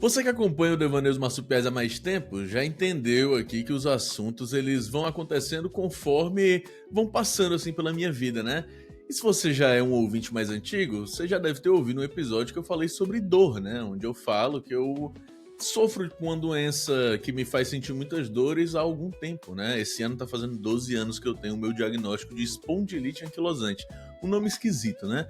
Você que acompanha o Devaneios Marsupiais há mais tempo, já entendeu aqui que os assuntos eles vão acontecendo conforme vão passando assim pela minha vida, né? E se você já é um ouvinte mais antigo, você já deve ter ouvido um episódio que eu falei sobre dor, né? Onde eu falo que eu sofro com uma doença que me faz sentir muitas dores há algum tempo, né? Esse ano tá fazendo 12 anos que eu tenho o meu diagnóstico de espondilite anquilosante. Um nome esquisito, né?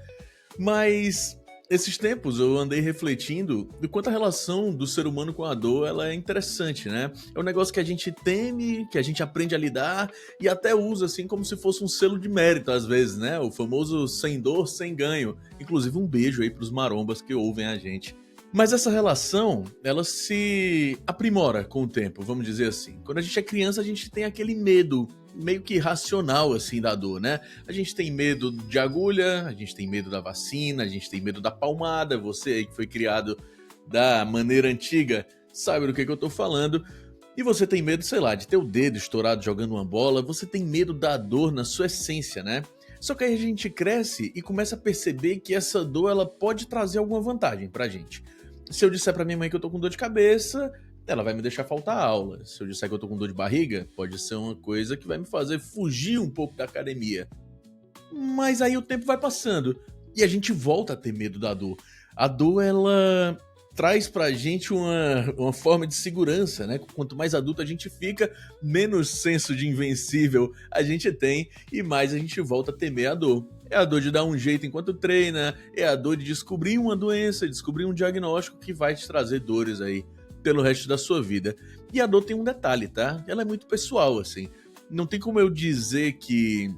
Mas esses tempos eu andei refletindo do quanto a relação do ser humano com a dor ela é interessante, né? É um negócio que a gente teme, que a gente aprende a lidar e até usa assim como se fosse um selo de mérito às vezes, né? O famoso sem dor, sem ganho. Inclusive um beijo aí pros marombas que ouvem a gente. Mas essa relação, ela se aprimora com o tempo, vamos dizer assim. Quando a gente é criança, a gente tem aquele medo meio que irracional, assim, da dor, né? A gente tem medo de agulha, a gente tem medo da vacina, a gente tem medo da palmada. Você aí que foi criado da maneira antiga sabe do que eu tô falando. E você tem medo, sei lá, de ter o dedo estourado jogando uma bola. Você tem medo da dor na sua essência, né? Só que aí a gente cresce e começa a perceber que essa dor ela pode trazer alguma vantagem pra gente. Se eu disser pra minha mãe que eu tô com dor de cabeça, ela vai me deixar faltar aula. Se eu disser que eu tô com dor de barriga, pode ser uma coisa que vai me fazer fugir um pouco da academia. Mas aí o tempo vai passando e a gente volta a ter medo da dor. A dor, ela traz pra gente uma forma de segurança, né? Quanto mais adulto a gente fica, menos senso de invencível a gente tem e mais a gente volta a temer a dor. É a dor de dar um jeito enquanto treina, é a dor de descobrir uma doença, descobrir um diagnóstico que vai te trazer dores aí pelo resto da sua vida. E a dor tem um detalhe, tá? Ela é muito pessoal, assim. Não tem como eu dizer que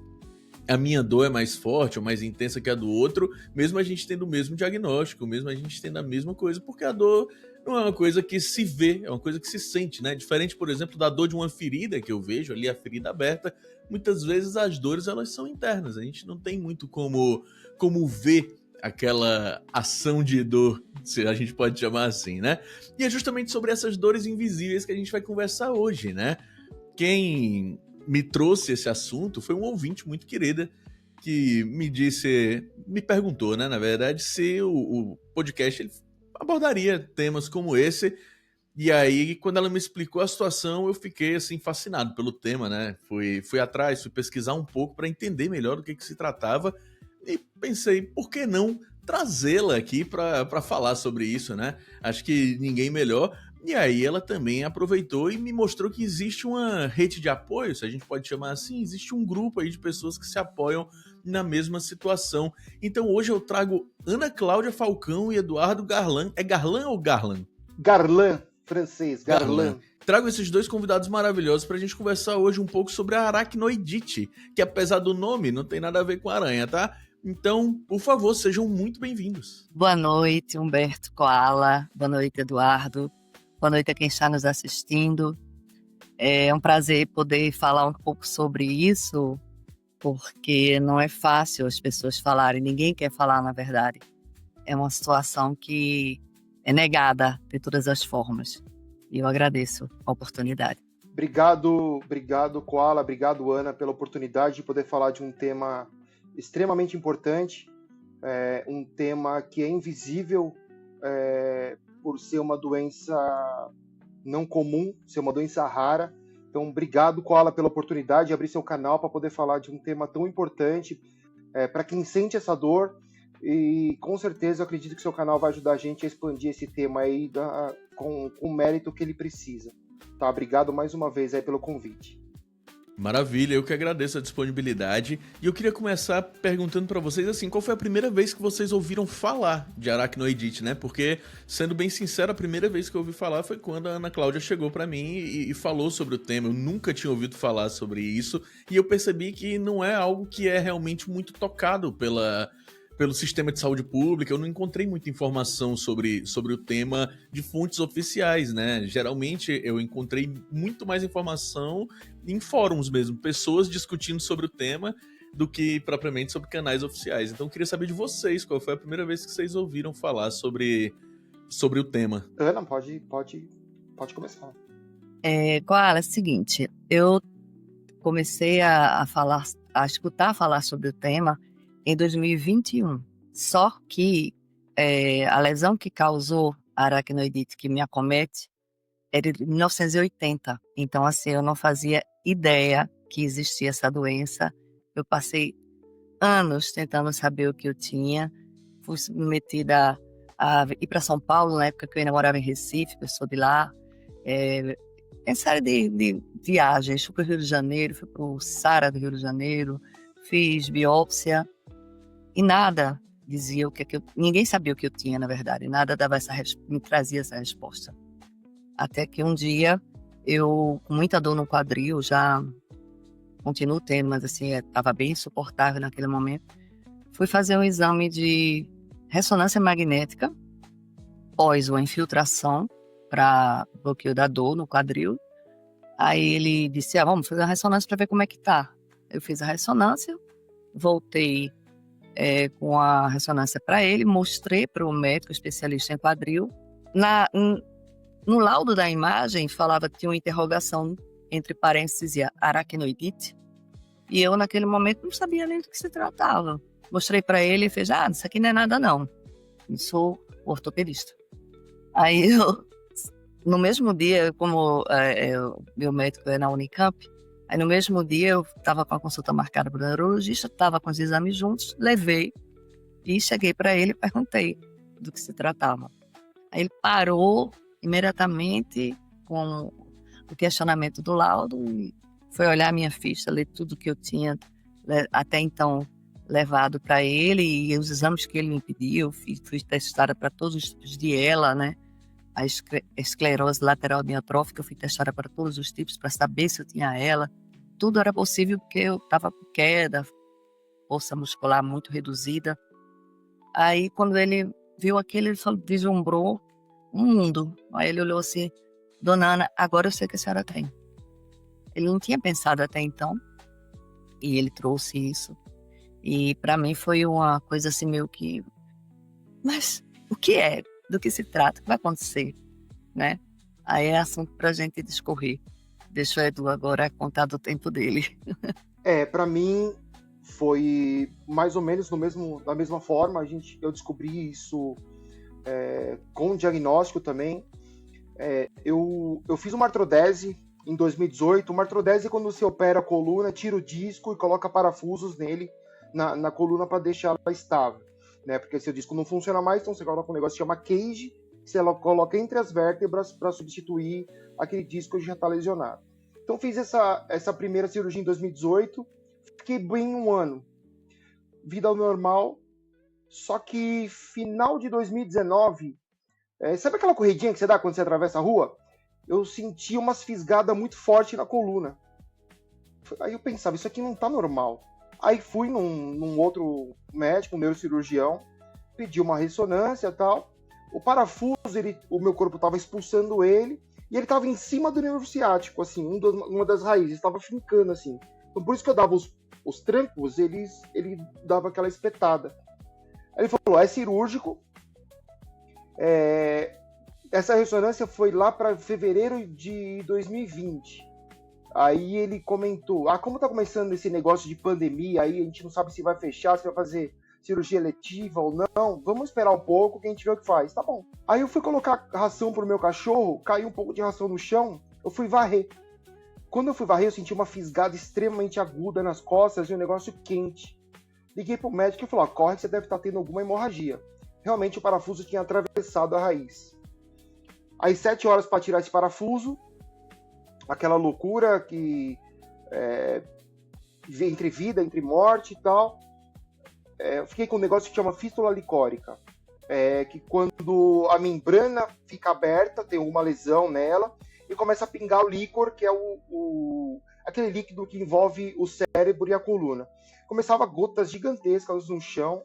a minha dor é mais forte ou mais intensa que a do outro, mesmo a gente tendo o mesmo diagnóstico, mesmo a gente tendo a mesma coisa, porque a dor não é uma coisa que se vê, é uma coisa que se sente, né? Diferente, por exemplo, da dor de uma ferida que eu vejo ali, a ferida aberta, muitas vezes as dores elas são internas, a gente não tem muito como ver aquela ação de dor, se a gente pode chamar assim, né? E é justamente sobre essas dores invisíveis que a gente vai conversar hoje, né? Quem me trouxe esse assunto foi um ouvinte muito querida que me perguntou, né, na verdade, se o podcast ele abordaria temas como esse. E aí, quando ela me explicou a situação, eu fiquei assim fascinado pelo tema, né? Fui atrás, fui pesquisar um pouco para entender melhor do que se tratava e pensei, por que não trazê-la aqui para falar sobre isso, né? Acho que ninguém melhor. E aí ela também aproveitou e me mostrou que existe uma rede de apoio, se a gente pode chamar assim, existe um grupo aí de pessoas que se apoiam na mesma situação. Então hoje eu trago Ana Cláudia Falcão e Eduardo Garlan. É Garlan ou Garlan? Garlan, francês, Garlan. Garlan. Trago esses dois convidados maravilhosos pra gente conversar hoje um pouco sobre a aracnoidite, que apesar do nome não tem nada a ver com aranha, tá? Então, por favor, sejam muito bem-vindos. Boa noite, Humberto Koala. Boa noite, Eduardo. Boa noite a quem está nos assistindo. É um prazer poder falar um pouco sobre isso, porque não é fácil as pessoas falarem, ninguém quer falar, na verdade. É uma situação que é negada de todas as formas. E eu agradeço a oportunidade. Obrigado, Koala, obrigado, Ana, pela oportunidade de poder falar de um tema extremamente importante, um tema que é invisível por ser uma doença não comum, ser uma doença rara. Então, obrigado, Koala, pela oportunidade de abrir seu canal para poder falar de um tema tão importante para quem sente essa dor. E com certeza eu acredito que seu canal vai ajudar a gente a expandir esse tema aí com o mérito que ele precisa. Tá? Obrigado mais uma vez aí pelo convite. Maravilha, eu que agradeço a disponibilidade. E eu queria começar perguntando pra vocês assim, qual foi a primeira vez que vocês ouviram falar de aracnoidite, né? Porque, sendo bem sincero, a primeira vez que eu ouvi falar foi quando a Ana Cláudia chegou pra mim e falou sobre o tema. Eu nunca tinha ouvido falar sobre isso e eu percebi que não é algo que é realmente muito tocado pelo sistema de saúde pública. Eu não encontrei muita informação sobre o tema de fontes oficiais, né? Geralmente eu encontrei muito mais informação em fóruns mesmo, pessoas discutindo sobre o tema do que propriamente sobre canais oficiais. Então eu queria saber de vocês, qual foi a primeira vez que vocês ouviram falar sobre o tema? Ana, pode começar. Koala, é o seguinte, eu comecei a escutar falar sobre o tema em 2021. Só que a lesão que causou aracnoidite que me acomete é de 1980. Então, assim, eu não fazia ideia que existia essa doença. Eu passei anos tentando saber o que eu tinha. Fui submetida a ir para São Paulo, na época que eu ainda morava em Recife, que eu sou de lá. Em série de viagens. Fui para o Rio de Janeiro, fui para o Sara do Rio de Janeiro, fiz biópsia e nada dizia o que eu... Ninguém sabia o que eu tinha, na verdade. Nada me trazia essa resposta. Até que um dia, eu, com muita dor no quadril, já continuo tendo, mas assim, estava bem insuportável naquele momento, fui fazer um exame de ressonância magnética, pós uma infiltração para bloqueio da dor no quadril. Aí ele disse, vamos fazer a ressonância para ver como é que tá. Eu fiz a ressonância, voltei com a ressonância para ele, mostrei para o médico especialista em quadril. No laudo da imagem, falava que tinha uma interrogação entre parênteses e aracnoidite. E eu, naquele momento, não sabia nem do que se tratava. Mostrei para ele e fez, isso aqui não é nada, não. Eu sou ortopedista. Aí, no mesmo dia, como meu médico é na Unicamp, aí no mesmo dia eu estava com a consulta marcada para o neurologista, estava com os exames juntos, levei e cheguei para ele e perguntei do que se tratava. Aí ele parou imediatamente com o questionamento do laudo e foi olhar a minha ficha, ler tudo que eu tinha até então levado para ele e os exames que ele me pediu. Fui testada para todos os tipos de ELA, né? A esclerose lateral amiotrófica, eu fui testada para todos os tipos para saber se eu tinha ELA. Tudo era possível porque eu estava com queda, força muscular muito reduzida. Aí quando ele viu aquilo, ele vislumbrou um mundo. Aí ele olhou assim, Dona Ana, agora eu sei que a senhora tem. Ele não tinha pensado até então, e ele trouxe isso. E para mim foi uma coisa assim meio que... Mas o que é? Do que se trata? O que vai acontecer? Né? Aí é assunto pra gente discorrer. Deixa o Edu agora contar do tempo dele. Para mim foi mais ou menos da mesma forma. Eu descobri isso com diagnóstico também. Eu fiz uma artrodese em 2018. Uma artrodese é quando você opera a coluna, tira o disco e coloca parafusos nele, na coluna, para deixar ela estável, né? Porque se o disco não funciona mais, então você coloca um negócio que chama cage, que você coloca entre as vértebras para substituir aquele disco que já está lesionado. Então fiz essa primeira cirurgia em 2018, fiquei bem um ano, vida normal. Só que final de 2019, sabe aquela corridinha que você dá quando você atravessa a rua? Eu senti umas fisgadas muito fortes na coluna. Aí eu pensava, isso aqui não tá normal. Aí fui num outro médico, um neurocirurgião, pedi uma ressonância e tal. O parafuso, o meu corpo estava expulsando ele, e ele estava em cima do nervo ciático, assim, uma das raízes, estava fincando, assim. Então por isso que eu dava os trancos, ele dava aquela espetada. Aí ele falou, é cirúrgico. Essa ressonância foi lá para fevereiro de 2020. Aí ele comentou, como tá começando esse negócio de pandemia, aí a gente não sabe se vai fechar, se vai fazer cirurgia eletiva ou não, vamos esperar um pouco que a gente vê o que faz. Tá bom. Aí eu fui colocar ração pro meu cachorro, caiu um pouco de ração no chão, eu fui varrer. Quando eu fui varrer, eu senti uma fisgada extremamente aguda nas costas e um negócio quente. Liguei pro médico e falou, corre que você deve estar tendo alguma hemorragia. Realmente o parafuso tinha atravessado a raiz. Aí 7 horas para tirar esse parafuso, aquela loucura que entre vida, entre morte e tal. Eu fiquei com um negócio que chama fístula licórica, que quando a membrana fica aberta, tem uma lesão nela, e começa a pingar o líquor, que é aquele líquido que envolve o cérebro e a coluna. Começava gotas gigantescas no chão,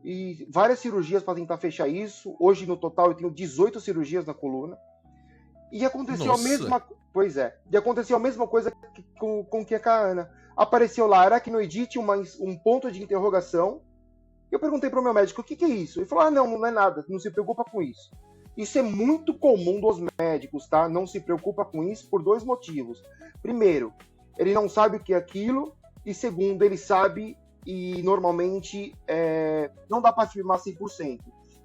e várias cirurgias para tentar fechar isso. Hoje, no total, eu tenho 18 cirurgias na coluna. E aconteceu a mesma... Pois é. E aconteceu a mesma coisa com a Ana. Apareceu lá aracnoidite, um ponto de interrogação. Eu perguntei para o meu médico, o que é isso? Ele falou, não é nada, não se preocupa com isso. Isso é muito comum dos médicos, tá? Não se preocupa com isso por 2 motivos. Primeiro, ele não sabe o que é aquilo. E segundo, ele sabe e normalmente não dá para afirmar 100%.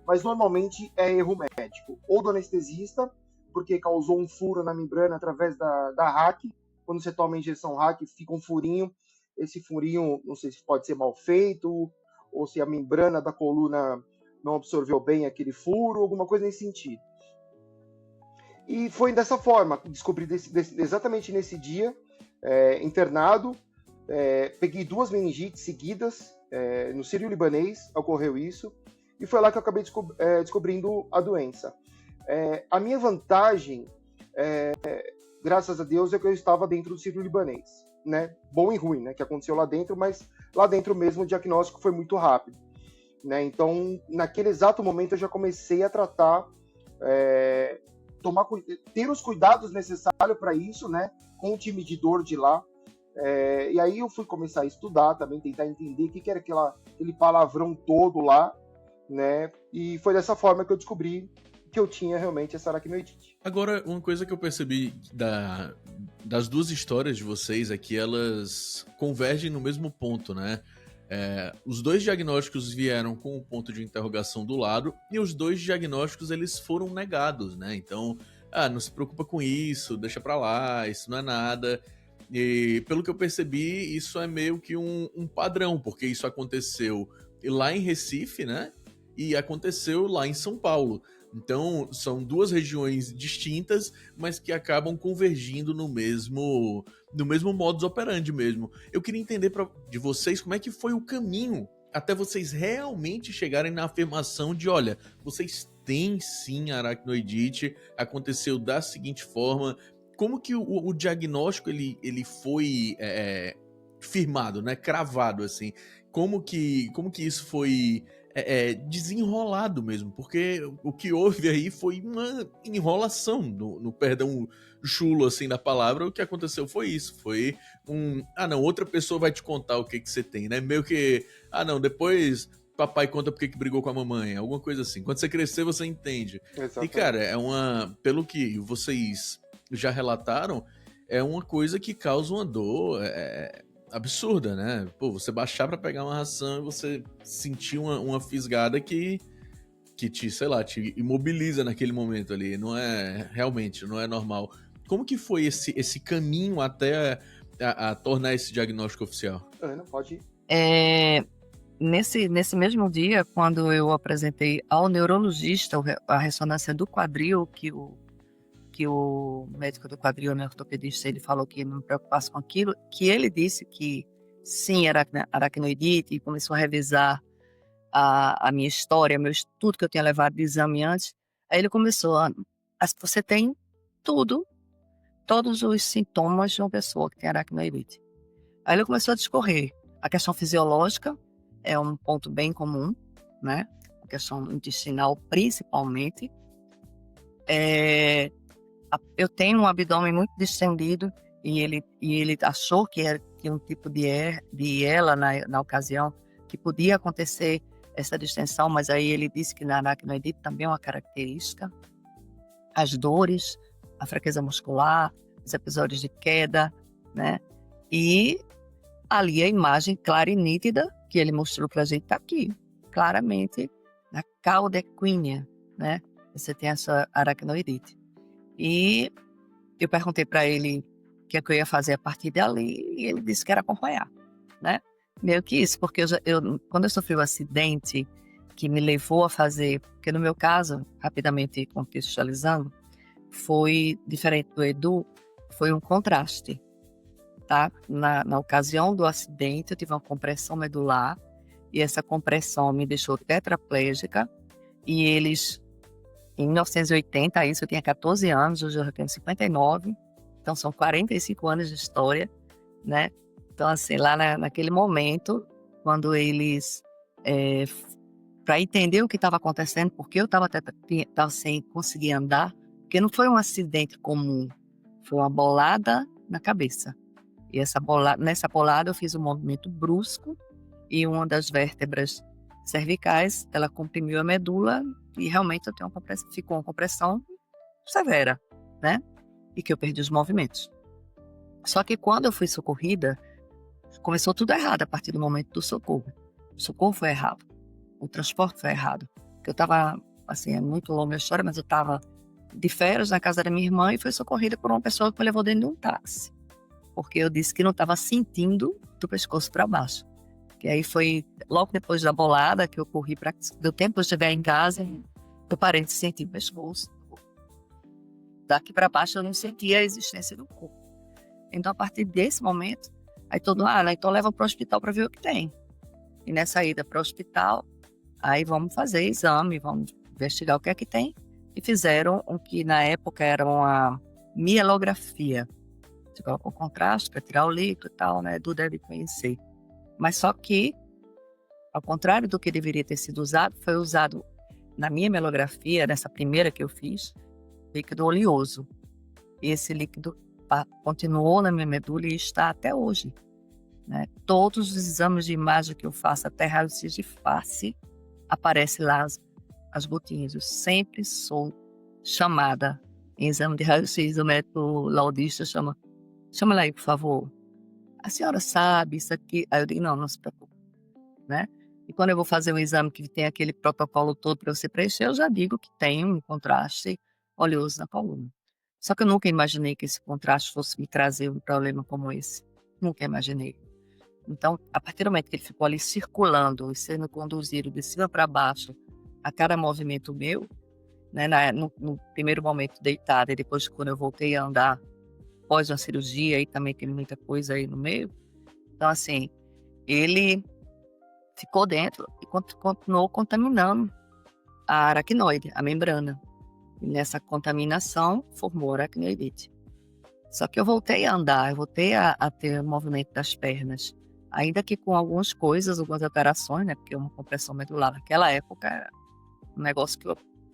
mas normalmente é erro médico, ou do anestesista, porque causou um furo na membrana através da hack. Quando você toma a injeção hack, fica um furinho. Esse furinho, não sei se pode ser mal feito, ou se a membrana da coluna não absorveu bem aquele furo, alguma coisa nesse sentido. E foi dessa forma, descobri exatamente nesse dia, internado, peguei 2 meningites seguidas, no Sírio-Libanês ocorreu isso, e foi lá que eu acabei descobrindo a doença. A minha vantagem, graças a Deus, é que eu estava dentro do Sírio-Libanês, né? Bom e ruim, né? Que aconteceu lá dentro, mas lá dentro mesmo o diagnóstico foi muito rápido, né? Então, naquele exato momento eu já comecei a tratar, ter os cuidados necessários para isso, né? Com o time de dor de lá. E aí eu fui começar a estudar também, tentar entender o que era aquele palavrão todo lá, né? E foi dessa forma que eu descobri que eu tinha realmente essa aracnoidite. Agora, uma coisa que eu percebi das duas histórias de vocês é que elas convergem no mesmo ponto, né? Os 2 diagnósticos vieram com um ponto de interrogação do lado e os 2 diagnósticos eles foram negados, né? Então, não se preocupa com isso, deixa pra lá, isso não é nada. E pelo que eu percebi, isso é meio que um padrão, porque isso aconteceu lá em Recife, né? E aconteceu lá em São Paulo. Então, são 2 regiões distintas, mas que acabam convergindo no mesmo modus operandi mesmo. Eu queria entender de vocês como é que foi o caminho até vocês realmente chegarem na afirmação de, olha, vocês têm sim aracnoidite, aconteceu da seguinte forma. Como que o diagnóstico ele foi firmado, né, cravado, assim? Como que isso foi desenrolado mesmo, porque o que houve aí foi uma enrolação, no perdão chulo assim da palavra. O que aconteceu foi isso, foi não, outra pessoa vai te contar o que você tem, né, meio que, não, depois papai conta porque que brigou com a mamãe, alguma coisa assim, quando você crescer você entende. Exatamente. E cara, pelo que vocês já relataram, é uma coisa que causa uma dor absurda, né? Pô, você baixar pra pegar uma ração e você sentir uma fisgada que te, sei lá, te imobiliza naquele momento ali. Realmente, não é normal. Como que foi esse caminho até a tornar esse diagnóstico oficial? Ana, pode ir. Nesse mesmo dia, quando eu apresentei ao neurologista a ressonância do quadril, que o médico do quadril, né, ortopedista, ele falou que não me preocupasse com aquilo, que ele disse que sim, era aracnoidite, e começou a revisar a minha história, meu estudo que eu tinha levado de exame antes. Aí ele começou você tem todos os sintomas de uma pessoa que tem aracnoidite. Aí ele começou a discorrer. A questão fisiológica é um ponto bem comum, né? A questão intestinal, principalmente. Eu tenho um abdômen muito distendido e ele achou que era um tipo de ELA na ocasião, que podia acontecer essa distensão, mas aí ele disse que na aracnoidite também é uma característica. As dores, a fraqueza muscular, os episódios de queda, né? E ali a imagem clara e nítida que ele mostrou pra gente tá aqui, claramente, na cauda equínea, né? Você tem essa aracnoidite. E eu perguntei para ele o que é que eu ia fazer a partir dali, e ele disse que era acompanhar, né? Meio que isso, porque quando eu sofri o acidente que me levou a fazer, porque no meu caso, rapidamente contextualizando, foi diferente do Edu, foi um contraste, tá? Na ocasião do acidente, eu tive uma compressão medular, e essa compressão me deixou tetraplégica, e eles... Em 1980, isso eu tinha 14 anos, hoje eu tenho 59, então são 45 anos de história, né? Então, assim, lá naquele momento, quando eles, para entender o que estava acontecendo, porque eu estava sem conseguir andar, porque não foi um acidente comum, foi uma bolada na cabeça. E nessa bolada eu fiz um movimento brusco e uma das vértebras cervicais, ela comprimiu a medula e realmente eu tenho ficou uma compressão severa, né? E que eu perdi os movimentos. Só que quando eu fui socorrida, começou tudo errado a partir do momento do socorro. O socorro foi errado, o transporte foi errado. que eu estava, assim, é muito longa a história, mas eu estava de férias na casa da minha irmã e fui socorrida por uma pessoa que me levou dentro de um táxi, porque eu disse que não estava sentindo do pescoço para baixo. Que aí foi logo depois da bolada que eu corri para deu tempo de eu chegar em casa, eu parei de sentir o pescoço. Daqui para baixo eu não sentia a existência do corpo. Então, a partir desse momento, aí então leva para o hospital para ver o que tem. E nessa ida para o hospital, aí vamos fazer exame, vamos investigar o que é que tem. E fizeram o que na época era uma mielografia. Você coloca o contraste para tirar o líquido e tal, né? Edu deve conhecer. Mas só que, ao contrário do que deveria ter sido usado, foi usado na minha mielografia, nessa primeira que eu fiz, líquido oleoso. E esse líquido continuou na minha medula e está até hoje. Né? Todos os exames de imagem que eu faço, até raio-x de face, aparecem lá as gotinhas. Eu sempre sou chamada em exame de raio-x, o médico laudista chama ela aí, por favor. A senhora sabe isso aqui? Aí eu digo, não se preocupe. Né? E quando eu vou fazer um exame que tem aquele protocolo todo para você preencher, eu já digo que tem um contraste oleoso na coluna. Só que eu nunca imaginei que esse contraste fosse me trazer um problema como esse. Nunca imaginei. Então, a partir do momento que ele ficou ali circulando e sendo conduzido de cima para baixo a cada movimento meu, né, no primeiro momento deitado e depois quando eu voltei a andar pós uma cirurgia, aí também tem muita coisa aí no meio. Então, assim, ele ficou dentro e continuou contaminando a aracnoide, a membrana. E nessa contaminação, formou aracnoidite. Só que eu voltei a andar, eu voltei a ter o movimento das pernas. Ainda que com algumas coisas, algumas alterações, né? Porque uma compressão medular naquela época era um negócio que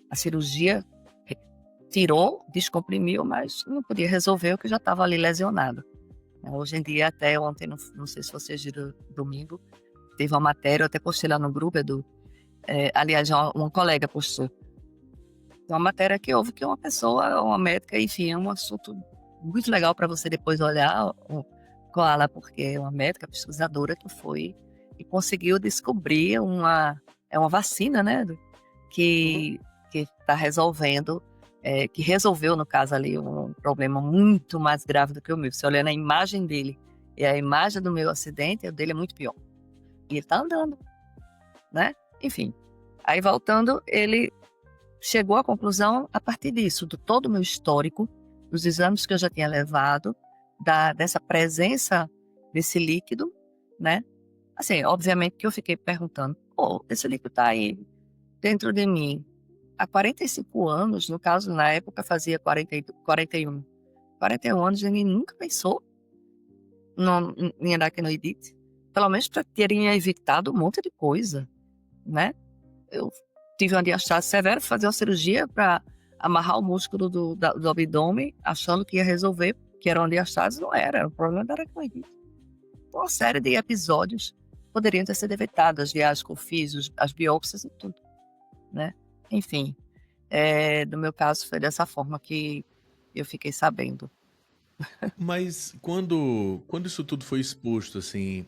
a cirurgia tirou, descomprimiu, mas não podia resolver o que já estava ali lesionado. Hoje em dia, até ontem, não sei se vocês viram domingo, teve uma matéria, eu até postei lá no grupo, Edu. Aliás, uma colega postou. Uma matéria que houve que uma médica, enfim, é um assunto muito legal para você depois olhar com ela, porque é uma médica pesquisadora que foi e conseguiu descobrir uma vacina, né, que está resolvendo, que resolveu, no caso ali, um problema muito mais grave do que o meu. Se olhar na imagem dele e a imagem do meu acidente, o dele é muito pior. E ele está andando, né? Enfim, aí voltando, ele chegou à conclusão, a partir disso, de todo o meu histórico, dos exames que eu já tinha levado, dessa presença desse líquido, né? Assim, obviamente que eu fiquei perguntando, esse líquido está aí dentro de mim há 45 anos, no caso, na época fazia 41 anos, e ninguém nunca pensou em aracnoidite, pelo menos para terem evitado um monte de coisa, né? Eu tive uma diastase severa, fazer uma cirurgia para amarrar o músculo do abdômen, achando que ia resolver, que era uma diastase, não era o problema da aracnoidite. Uma série de episódios poderiam ter sido evitados, as viagens que eu fiz, as biópsias e tudo, né? Enfim, no meu caso foi dessa forma que eu fiquei sabendo. Mas quando isso tudo foi exposto, assim,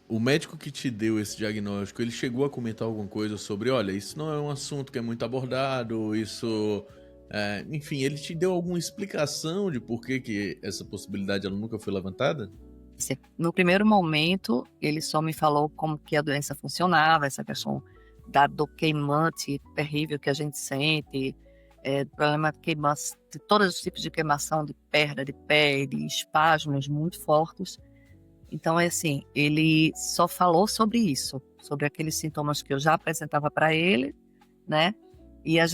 o médico que te deu esse diagnóstico, ele chegou a comentar alguma coisa sobre, olha, isso não é um assunto que é muito abordado, isso... enfim, ele te deu alguma explicação de por que essa possibilidade ela nunca foi levantada? No primeiro momento, ele só me falou como que a doença funcionava, essa questão da dor queimante terrível que a gente sente, problema de todos os tipos de queimação, de perda de pé, de espasmos muito fortes. Então, assim, ele só falou sobre isso, sobre aqueles sintomas que eu já apresentava para ele, né? E acho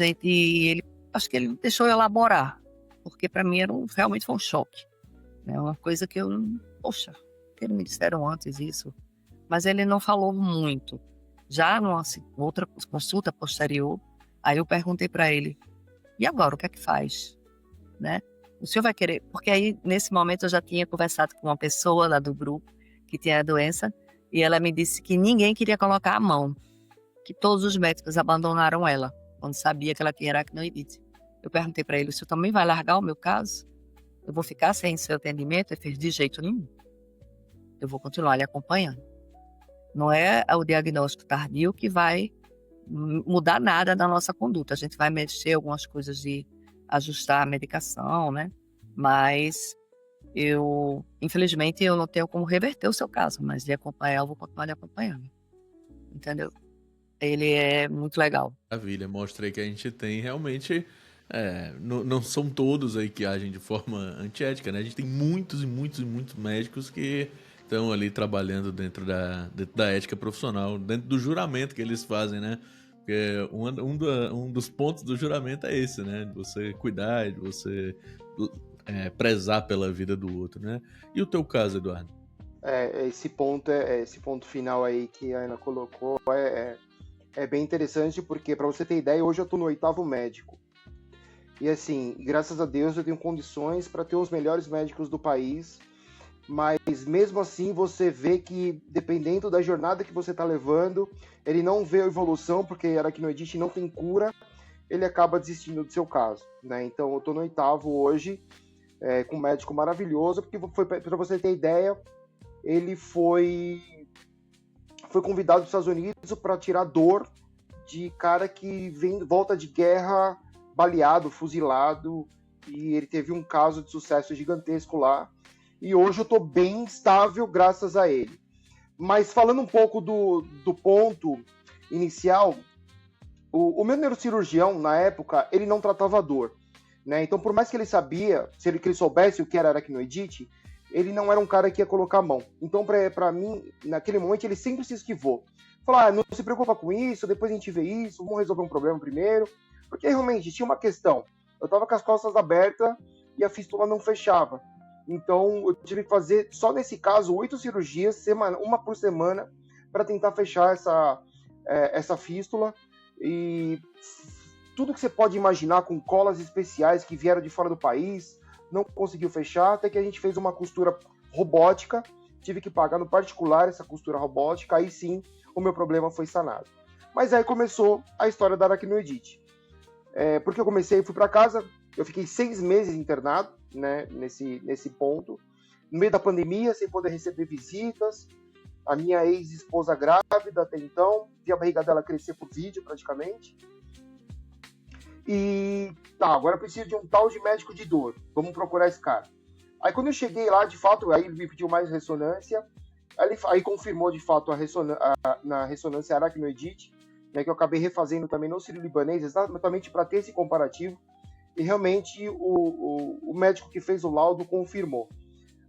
que ele deixou eu elaborar, porque para mim realmente foi um choque. É uma coisa que poxa, que eles me disseram antes isso. Mas ele não falou muito. Já numa outra consulta posterior, aí eu perguntei para ele, e agora, o que é que faz? Né? O senhor vai querer... Porque aí, nesse momento, eu já tinha conversado com uma pessoa lá do grupo que tinha a doença, e ela me disse que ninguém queria colocar a mão, que todos os médicos abandonaram ela, quando sabia que ela tinha aracnoidite. Eu perguntei para ele, o senhor também vai largar o meu caso? Eu vou ficar sem seu atendimento? Ele fez, de jeito nenhum. Eu vou continuar lhe acompanhando. Não é o diagnóstico tardio que vai mudar nada na nossa conduta. A gente vai mexer algumas coisas de ajustar a medicação, né? Mas infelizmente, eu não tenho como reverter o seu caso, mas de acompanhar, eu vou continuar lhe acompanhando. Entendeu? Ele é muito legal. Maravilha, mostra aí que a gente tem realmente. Não são todos aí que agem de forma antiética, né? A gente tem muitos e muitos e muitos médicos que estão ali trabalhando dentro da ética profissional, dentro do juramento que eles fazem, né? Porque um dos pontos do juramento é esse, né? De você cuidar, de você prezar pela vida do outro, né? E o teu caso, Eduardo? Esse ponto final aí que a Ana colocou é bem interessante, porque, para você ter ideia, hoje eu estou no 8º médico. E assim, graças a Deus eu tenho condições para ter os melhores médicos do país, mas mesmo assim você vê que, dependendo da jornada que você está levando, ele não vê a evolução, porque a aracnoidite não tem cura, ele acaba desistindo do seu caso, né? Então eu estou no 8º hoje, com um médico maravilhoso, porque para você ter ideia, ele foi convidado dos Estados Unidos para tirar dor de cara que volta de guerra, baleado, fuzilado, e ele teve um caso de sucesso gigantesco lá, e hoje eu estou bem estável graças a ele. Mas falando um pouco do ponto inicial, o meu neurocirurgião, na época, ele não tratava dor, né? Então, por mais que ele sabia, que ele soubesse o que era aracnoidite, ele não era um cara que ia colocar a mão. Então, para mim, naquele momento, ele sempre se esquivou. Falou, não se preocupa com isso, depois a gente vê isso, vamos resolver um problema primeiro. Porque realmente tinha uma questão. Eu estava com as costas abertas e a fístula não fechava. Então eu tive que fazer, só nesse caso, 8 cirurgias, uma por semana, para tentar fechar essa fístula. E tudo que você pode imaginar, com colas especiais que vieram de fora do país, não conseguiu fechar, até que a gente fez uma costura robótica. Tive que pagar no particular essa costura robótica, aí sim o meu problema foi sanado. Mas aí começou a história da aracnoidite. Porque eu fui para casa, eu fiquei 6 meses internado, né, nesse ponto, no meio da pandemia, sem poder receber visitas, a minha ex-esposa grávida até então, vi a barriga dela crescer por vídeo praticamente, e agora eu preciso de um tal de médico de dor, vamos procurar esse cara. Aí quando eu cheguei lá, de fato, aí ele me pediu mais ressonância, aí confirmou de fato na ressonância aracnoidite, né, que eu acabei refazendo também no sírio-libanês, exatamente para ter esse comparativo, e realmente o médico que fez o laudo confirmou.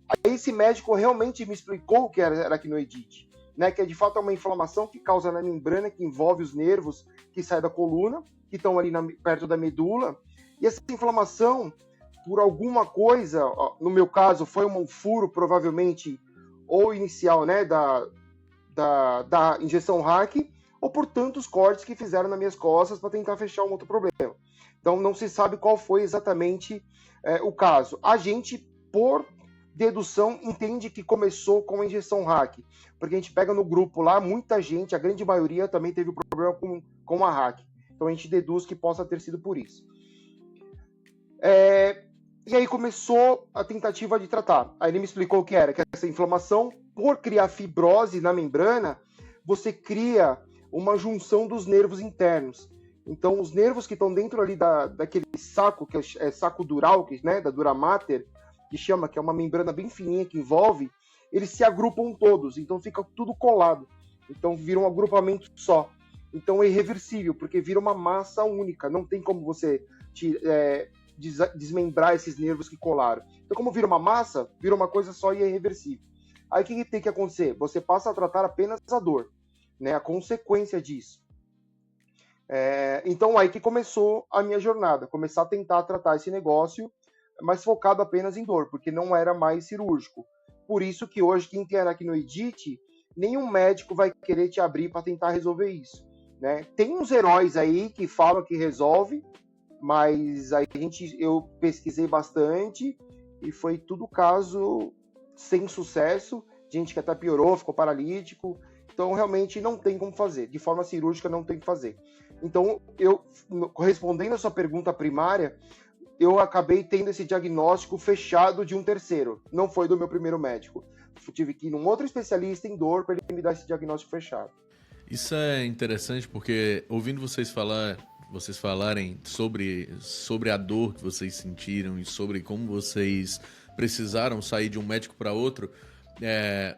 Aí esse médico realmente me explicou o que era aracnoidite, né, que de fato é uma inflamação que causa na membrana, que envolve os nervos que saem da coluna, que estão ali perto da medula, e essa inflamação, por alguma coisa, no meu caso foi um furo provavelmente, ou inicial, né, da injeção RAC, ou por tantos cortes que fizeram nas minhas costas para tentar fechar um outro problema. Então não se sabe qual foi exatamente o caso. A gente, por dedução, entende que começou com a injeção RAC, porque a gente pega no grupo lá, muita gente, a grande maioria também teve problema com a RAC. Então a gente deduz que possa ter sido por isso. E aí começou a tentativa de tratar. Aí ele me explicou o que era, que essa inflamação, por criar fibrose na membrana, você cria uma junção dos nervos internos. Então, os nervos que estão dentro ali daquele saco, que é saco dural, né, da dura mater, que é uma membrana bem fininha que envolve, eles se agrupam todos, então fica tudo colado. Então, vira um agrupamento só. Então, é irreversível, porque vira uma massa única. Não tem como você desmembrar esses nervos que colaram. Então, como vira uma massa, vira uma coisa só e é irreversível. Aí, o que tem que acontecer? Você passa a tratar apenas a dor, né, a consequência disso. Então aí que começou a minha jornada, começar a tentar tratar esse negócio, mas focado apenas em dor, porque não era mais cirúrgico. Por isso que hoje, quem tem aracnoidite, nenhum médico vai querer te abrir para tentar resolver isso, né? Tem uns heróis aí que falam que resolve, mas aí eu pesquisei bastante e foi tudo caso sem sucesso, gente que até piorou, ficou paralítico. Então, realmente, não tem como fazer. De forma cirúrgica, não tem que fazer. Então, respondendo a sua pergunta primária, eu acabei tendo esse diagnóstico fechado de um terceiro. Não foi do meu primeiro médico. Eu tive que ir num outro especialista em dor para ele me dar esse diagnóstico fechado. Isso é interessante porque ouvindo vocês falarem sobre a dor que vocês sentiram e sobre como vocês precisaram sair de um médico para outro.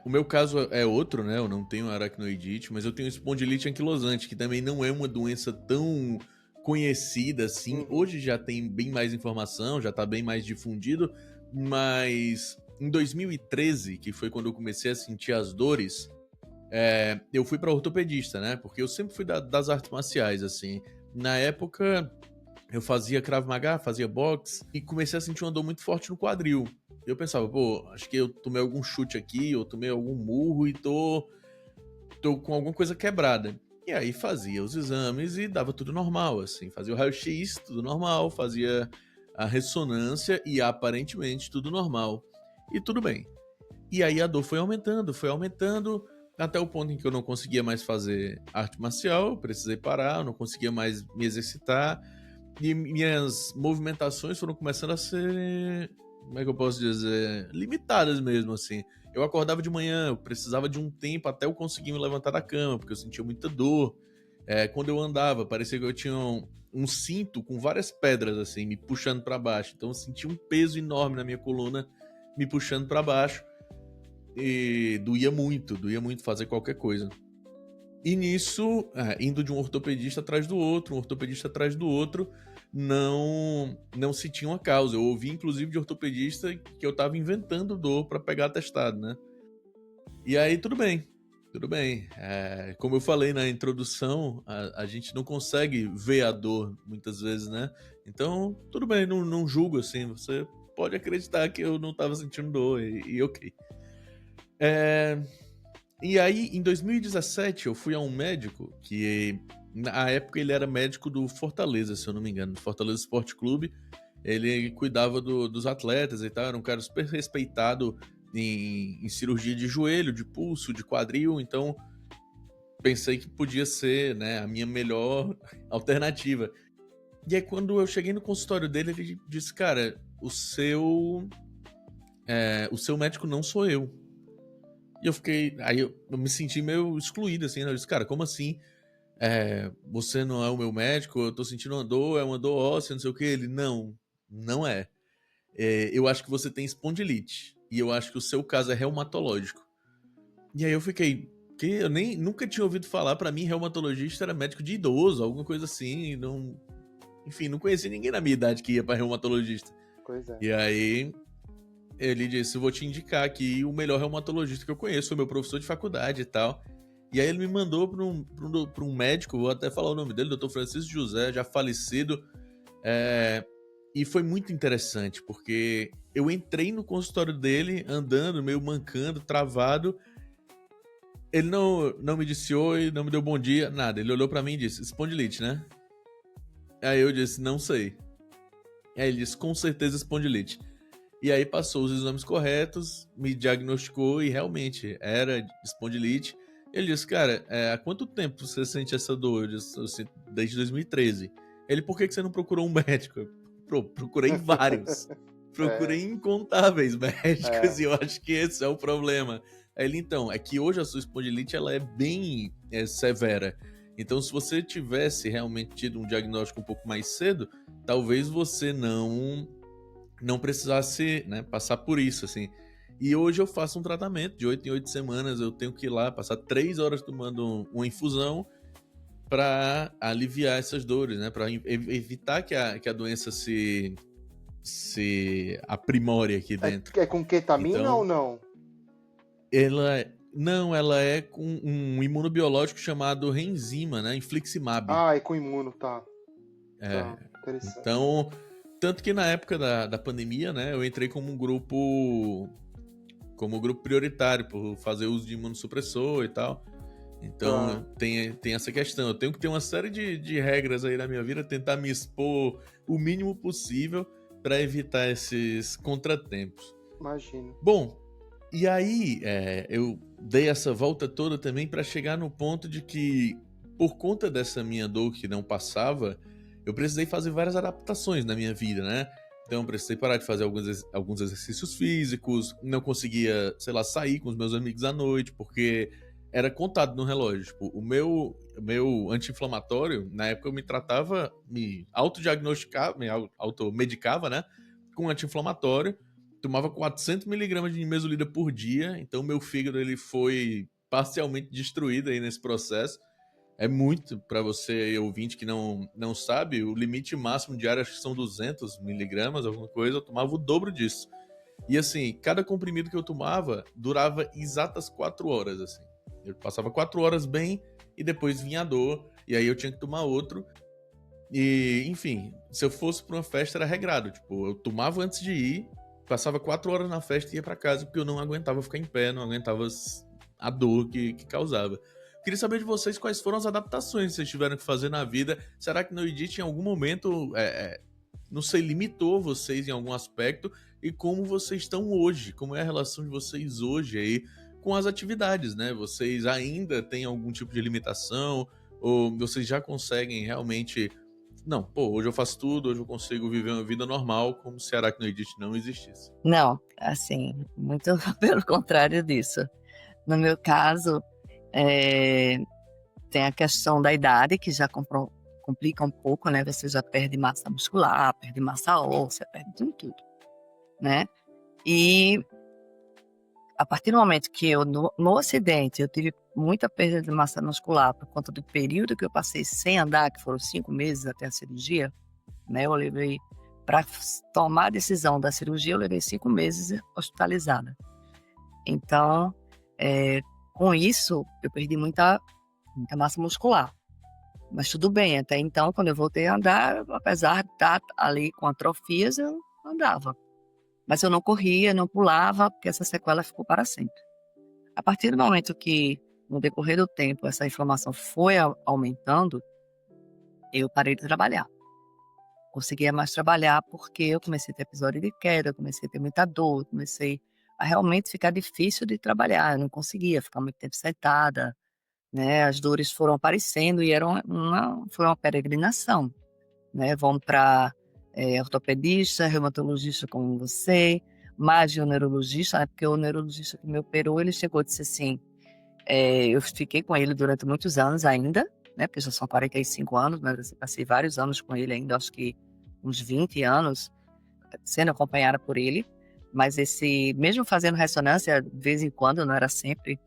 O meu caso é outro, né? Eu não tenho aracnoidite, mas eu tenho espondilite anquilosante, que também não é uma doença tão conhecida assim. Hoje já tem bem mais informação, já tá bem mais difundido, mas em 2013, que foi quando eu comecei a sentir as dores, eu fui pra ortopedista, né? Porque eu sempre fui das artes marciais, assim. Na época, eu fazia Krav Maga, fazia boxe e comecei a sentir uma dor muito forte no quadril. Eu pensava, pô, acho que eu tomei algum chute aqui, eu tomei algum murro e tô com alguma coisa quebrada. E aí fazia os exames e dava tudo normal, assim. Fazia o raio-x, tudo normal, fazia a ressonância e aparentemente tudo normal. E tudo bem. E aí a dor foi aumentando, até o ponto em que eu não conseguia mais fazer arte marcial, eu precisei parar, eu não conseguia mais me exercitar, e minhas movimentações foram começando a ser, como é que eu posso dizer, limitadas mesmo, assim. Eu acordava de manhã, eu precisava de um tempo até eu conseguir me levantar da cama, porque eu sentia muita dor. Quando eu andava, parecia que eu tinha um cinto com várias pedras, assim, me puxando para baixo. Então eu sentia um peso enorme na minha coluna, me puxando para baixo. E doía muito fazer qualquer coisa. E nisso, indo de um ortopedista atrás do outro, não se tinha uma causa. Eu ouvi, inclusive, de ortopedista que eu tava inventando dor para pegar atestado, né? E aí, tudo bem. Como eu falei na introdução, a gente não consegue ver a dor, muitas vezes, né? Então, tudo bem, não julgo, assim. Você pode acreditar que eu não tava sentindo dor e ok. E aí, em 2017, eu fui a um médico que, na época, ele era médico do Fortaleza, se eu não me engano, do Fortaleza Esporte Clube. Ele cuidava dos atletas e tal, era um cara super respeitado em cirurgia de joelho, de pulso, de quadril, então pensei que podia ser, né, a minha melhor alternativa. E aí, quando eu cheguei no consultório dele, ele disse, cara, o seu médico não sou eu. E eu fiquei. Aí eu me senti meio excluído, assim, né? Eu disse, cara, como assim? Você não é o meu médico, eu tô sentindo uma dor, é uma dor óssea, não sei o que. Ele, não é. Eu acho que você tem espondilite. E eu acho que o seu caso é reumatológico. E aí eu fiquei. Que eu nunca tinha ouvido falar, pra mim, reumatologista era médico de idoso, alguma coisa assim. Não, enfim, não conheci ninguém na minha idade que ia pra reumatologista. Pois é. E aí ele disse, vou te indicar aqui o melhor reumatologista que eu conheço, foi meu professor de faculdade e tal. E aí ele me mandou pra um médico, vou até falar o nome dele, Dr. Francisco José, já falecido. E foi muito interessante, porque eu entrei no consultório dele, andando, meio mancando, travado. Ele não me disse oi, não me deu bom dia, nada. Ele olhou pra mim e disse, espondilite, né? Aí eu disse, não sei. Aí ele disse, com certeza espondilite. E aí passou os exames corretos, me diagnosticou e realmente era espondilite. Ele disse, cara, há quanto tempo você sente essa dor? Eu disse, desde 2013. Ele, por que você não procurou um médico? Procurei vários. Procurei incontáveis médicos e eu acho que esse é o problema. Aí ele, então, é que hoje a sua espondilite ela é bem severa. Então, se você tivesse realmente tido um diagnóstico um pouco mais cedo, talvez você não precisasse, né, passar por isso, assim. E hoje eu faço um tratamento de 8 em 8 semanas, eu tenho que ir lá, passar 3 horas tomando uma infusão para aliviar essas dores, né, para evitar que a doença se aprimore aqui dentro. É com ketamina então, ou não? Ela é com um imunobiológico chamado Renzima, né, Infliximab. É com imuno, tá. Tá, interessante. Então, tanto que na época da pandemia, né, eu entrei como grupo prioritário por fazer uso de imunossupressor e tal. Então, tem essa questão. Eu tenho que ter uma série de regras aí na minha vida, tentar me expor o mínimo possível para evitar esses contratempos. Imagino. Bom, e aí eu dei essa volta toda também para chegar no ponto de que, por conta dessa minha dor que não passava, eu precisei fazer várias adaptações na minha vida, né? Então eu precisei parar de fazer alguns exercícios físicos, não conseguia, sei lá, sair com os meus amigos à noite, porque era contado no relógio. Tipo, o meu anti-inflamatório, na época eu me tratava, me autodiagnosticava, me automedicava, né? Com anti-inflamatório. Tomava 400 miligramas de nimesulida por dia. Então meu fígado ele foi parcialmente destruído aí nesse processo. É muito para você, ouvinte, que não sabe, o limite máximo diário acho que são 200 miligramas, alguma coisa, eu tomava o dobro disso. E assim, cada comprimido que eu tomava durava exatas 4 horas, assim. Eu passava 4 horas bem e depois vinha a dor, e aí eu tinha que tomar outro. E, enfim, se eu fosse pra uma festa era regrado, tipo, eu tomava antes de ir, passava 4 horas na festa e ia pra casa, porque eu não aguentava ficar em pé, não aguentava a dor que causava. Queria saber de vocês quais foram as adaptações que vocês tiveram que fazer na vida. Será que no Edit em algum momento, não sei, limitou vocês em algum aspecto? E como vocês estão hoje? Como é a relação de vocês hoje aí com as atividades, né? Vocês ainda têm algum tipo de limitação? Ou vocês já conseguem realmente... Não, pô, hoje eu faço tudo, hoje eu consigo viver uma vida normal como se Aracnoidite não existisse. Não, assim, muito pelo contrário disso. No meu caso, tem a questão da idade, que já complica um pouco, né? Você já perde massa muscular, perde massa óssea, perde tudo, né? E a partir do momento que eu, no acidente, eu tive muita perda de massa muscular por conta do período que eu passei sem andar, que foram 5 meses até a cirurgia, né? Eu levei, para tomar a decisão da cirurgia, eu levei 5 meses hospitalizada. Então, com isso, eu perdi muita massa muscular. Mas tudo bem, até então, quando eu voltei a andar, apesar de estar ali com atrofias, eu andava. Mas eu não corria, não pulava, porque essa sequela ficou para sempre. A partir do momento que, no decorrer do tempo, essa inflamação foi aumentando, eu parei de trabalhar. Conseguia mais trabalhar porque eu comecei a ter episódio de queda, eu comecei a ter muita dor, comecei a realmente ficar difícil de trabalhar. Eu não conseguia ficar muito tempo sentada, né? As dores foram aparecendo e foi uma peregrinação, né? Vamos para ortopedista, reumatologista como você, mais de um neurologista, né? Porque o neurologista que me operou, ele chegou e disse assim, eu fiquei com ele durante muitos anos ainda, né? Porque já são 45 anos, mas eu passei vários anos com ele ainda, acho que uns 20 anos, sendo acompanhada por ele, mas mesmo fazendo ressonância, de vez em quando, não era sempre,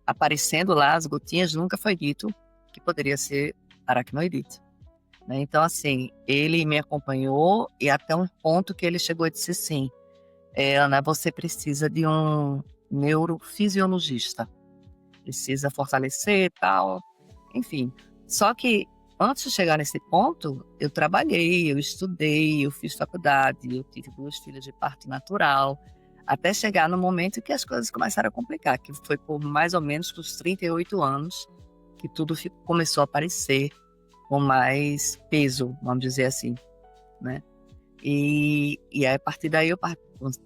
aparecendo lá as gotinhas, nunca foi dito que poderia ser aracnoidite. Né? Então, assim, ele me acompanhou e até um ponto que ele chegou e disse assim, Ana, você precisa de um neurofisiologista, precisa fortalecer e tal, enfim. Só que antes de chegar nesse ponto, eu trabalhei, eu estudei, eu fiz faculdade, eu tive 2 filhas de parto natural, até chegar no momento que as coisas começaram a complicar, que foi por mais ou menos os 38 anos que tudo começou a aparecer com mais peso, vamos dizer assim, né? E aí, a partir daí eu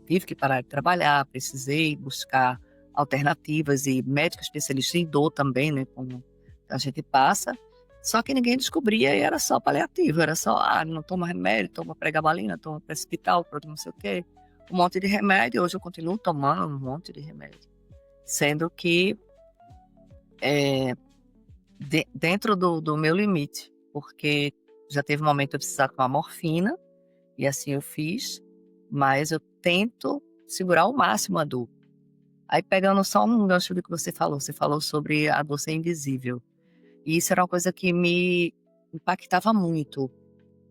tive que parar de trabalhar, precisei buscar alternativas e médico especialista em dor também, né? Como a gente passa, só que ninguém descobria e era só paliativo, era só, não toma remédio, toma pregabalina, toma precipital, não sei o quê, um monte de remédio. Hoje eu continuo tomando um monte de remédio, sendo que dentro do meu limite, porque já teve um momento que eu precisava tomar morfina, e assim eu fiz, mas eu tento segurar ao máximo a dor. Aí, pegando só um gancho do que você falou sobre a dor ser invisível. E isso era uma coisa que me impactava muito.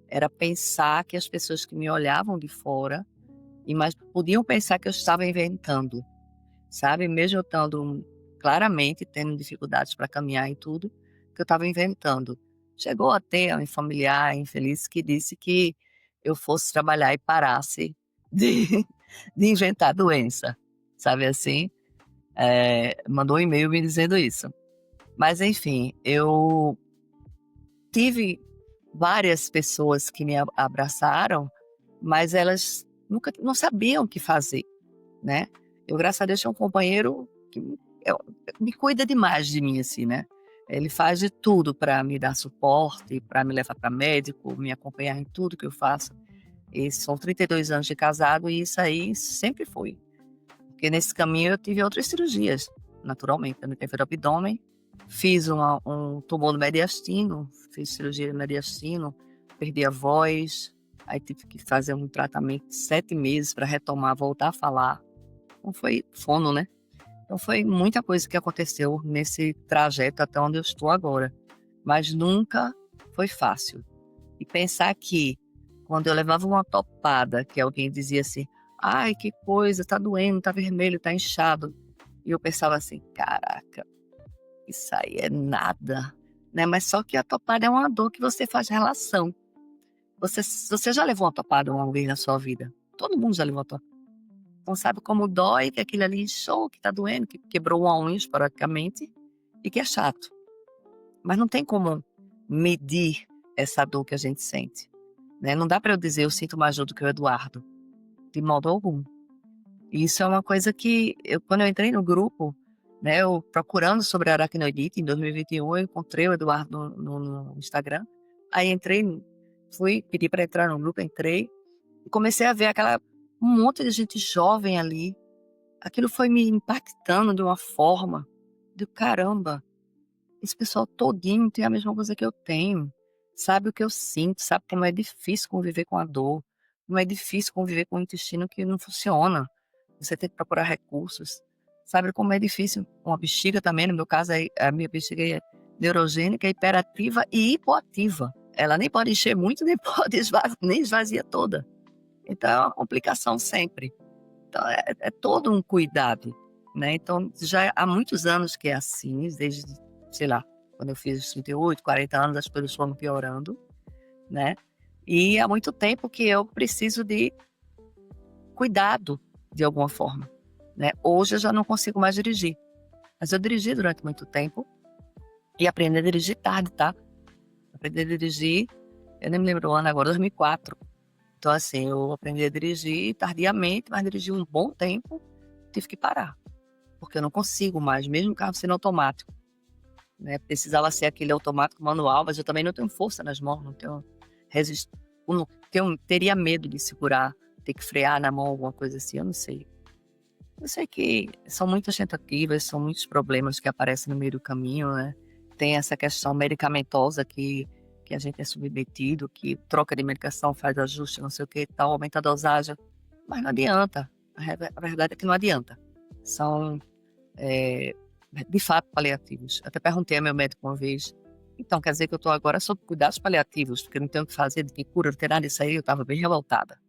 Era pensar que as pessoas que me olhavam de fora podiam pensar que eu estava inventando, sabe? Mesmo eu estando claramente tendo dificuldades para caminhar e tudo, que eu estava inventando. Chegou a ter um familiar infeliz que disse que eu fosse trabalhar e parasse de inventar doença, sabe assim? Mandou um e-mail me dizendo isso. Mas, enfim, eu tive várias pessoas que me abraçaram, mas elas não sabiam o que fazer, né? Eu, graças a Deus, tinha um companheiro que me cuida demais de mim, assim, né? Ele faz de tudo para me dar suporte, para me levar para médico, me acompanhar em tudo que eu faço. E são 32 anos de casado e isso aí sempre foi. Porque nesse caminho eu tive outras cirurgias, naturalmente, no câncer do abdômen. Fiz um tumor no mediastino, fiz cirurgia no mediastino, perdi a voz, aí tive que fazer um tratamento de 7 meses para retomar, voltar a falar. Então foi fono, né? Então foi muita coisa que aconteceu nesse trajeto até onde eu estou agora. Mas nunca foi fácil. E pensar que quando eu levava uma topada, que alguém dizia assim, ai, que coisa, tá doendo, tá vermelho, tá inchado. E eu pensava assim, caraca, isso aí é nada, né? Mas só que a topada é uma dor que você faz relação. Você já levou uma topada uma vez na sua vida? Todo mundo já levou uma topada. Então sabe como dói, que aquilo ali inchou, que tá doendo, que quebrou uma unha esporadicamente e que é chato. Mas não tem como medir essa dor que a gente sente, né? Não dá para eu dizer eu sinto mais dor do que o Eduardo, de modo algum. E isso é uma coisa que, quando eu entrei no grupo, né, eu procurando sobre aracnoidite, em 2021, eu encontrei o Eduardo no Instagram. Aí entrei, pedi para entrar no grupo, entrei, e comecei a ver um monte de gente jovem ali. Aquilo foi me impactando de uma forma, de caramba, esse pessoal todinho tem a mesma coisa que eu tenho, sabe o que eu sinto, sabe como é difícil conviver com a dor, como é difícil conviver com o intestino que não funciona. Você tem que procurar recursos. Sabe como é difícil uma bexiga também, no meu caso, a minha bexiga é neurogênica, hiperativa e hipoativa. Ela nem pode encher muito, nem pode nem esvazia toda. Então é uma complicação sempre. Então é todo um cuidado, né? Então já há muitos anos que é assim, desde, sei lá, quando eu fiz 38, 40 anos, as coisas foram piorando, né? E há muito tempo que eu preciso de cuidado de alguma forma, né? Hoje eu já não consigo mais dirigir, mas eu dirigi durante muito tempo e aprendi a dirigir tarde, tá? Aprendi a dirigir, eu nem me lembro o ano agora, 2004. Então assim, eu aprendi a dirigir tardiamente, mas dirigi um bom tempo, tive que parar, porque eu não consigo mais, mesmo o carro sendo automático, né? Precisava ser aquele automático manual, mas eu também não tenho força nas mãos, não tenho teria medo de segurar, ter que frear na mão, alguma coisa assim, eu não sei. Eu sei que são muitas tentativas, são muitos problemas que aparecem no meio do caminho, né? Tem essa questão medicamentosa que a gente é submetido, que troca de medicação, faz ajuste, não sei o que, tal, aumenta a dosagem, mas não adianta. A verdade é que não adianta. São, de fato, paliativos. Até perguntei ao meu médico uma vez, então quer dizer que eu estou agora sob cuidados paliativos, porque eu não tenho o que fazer, de que cura, não tem nada disso aí, eu estava bem revoltada.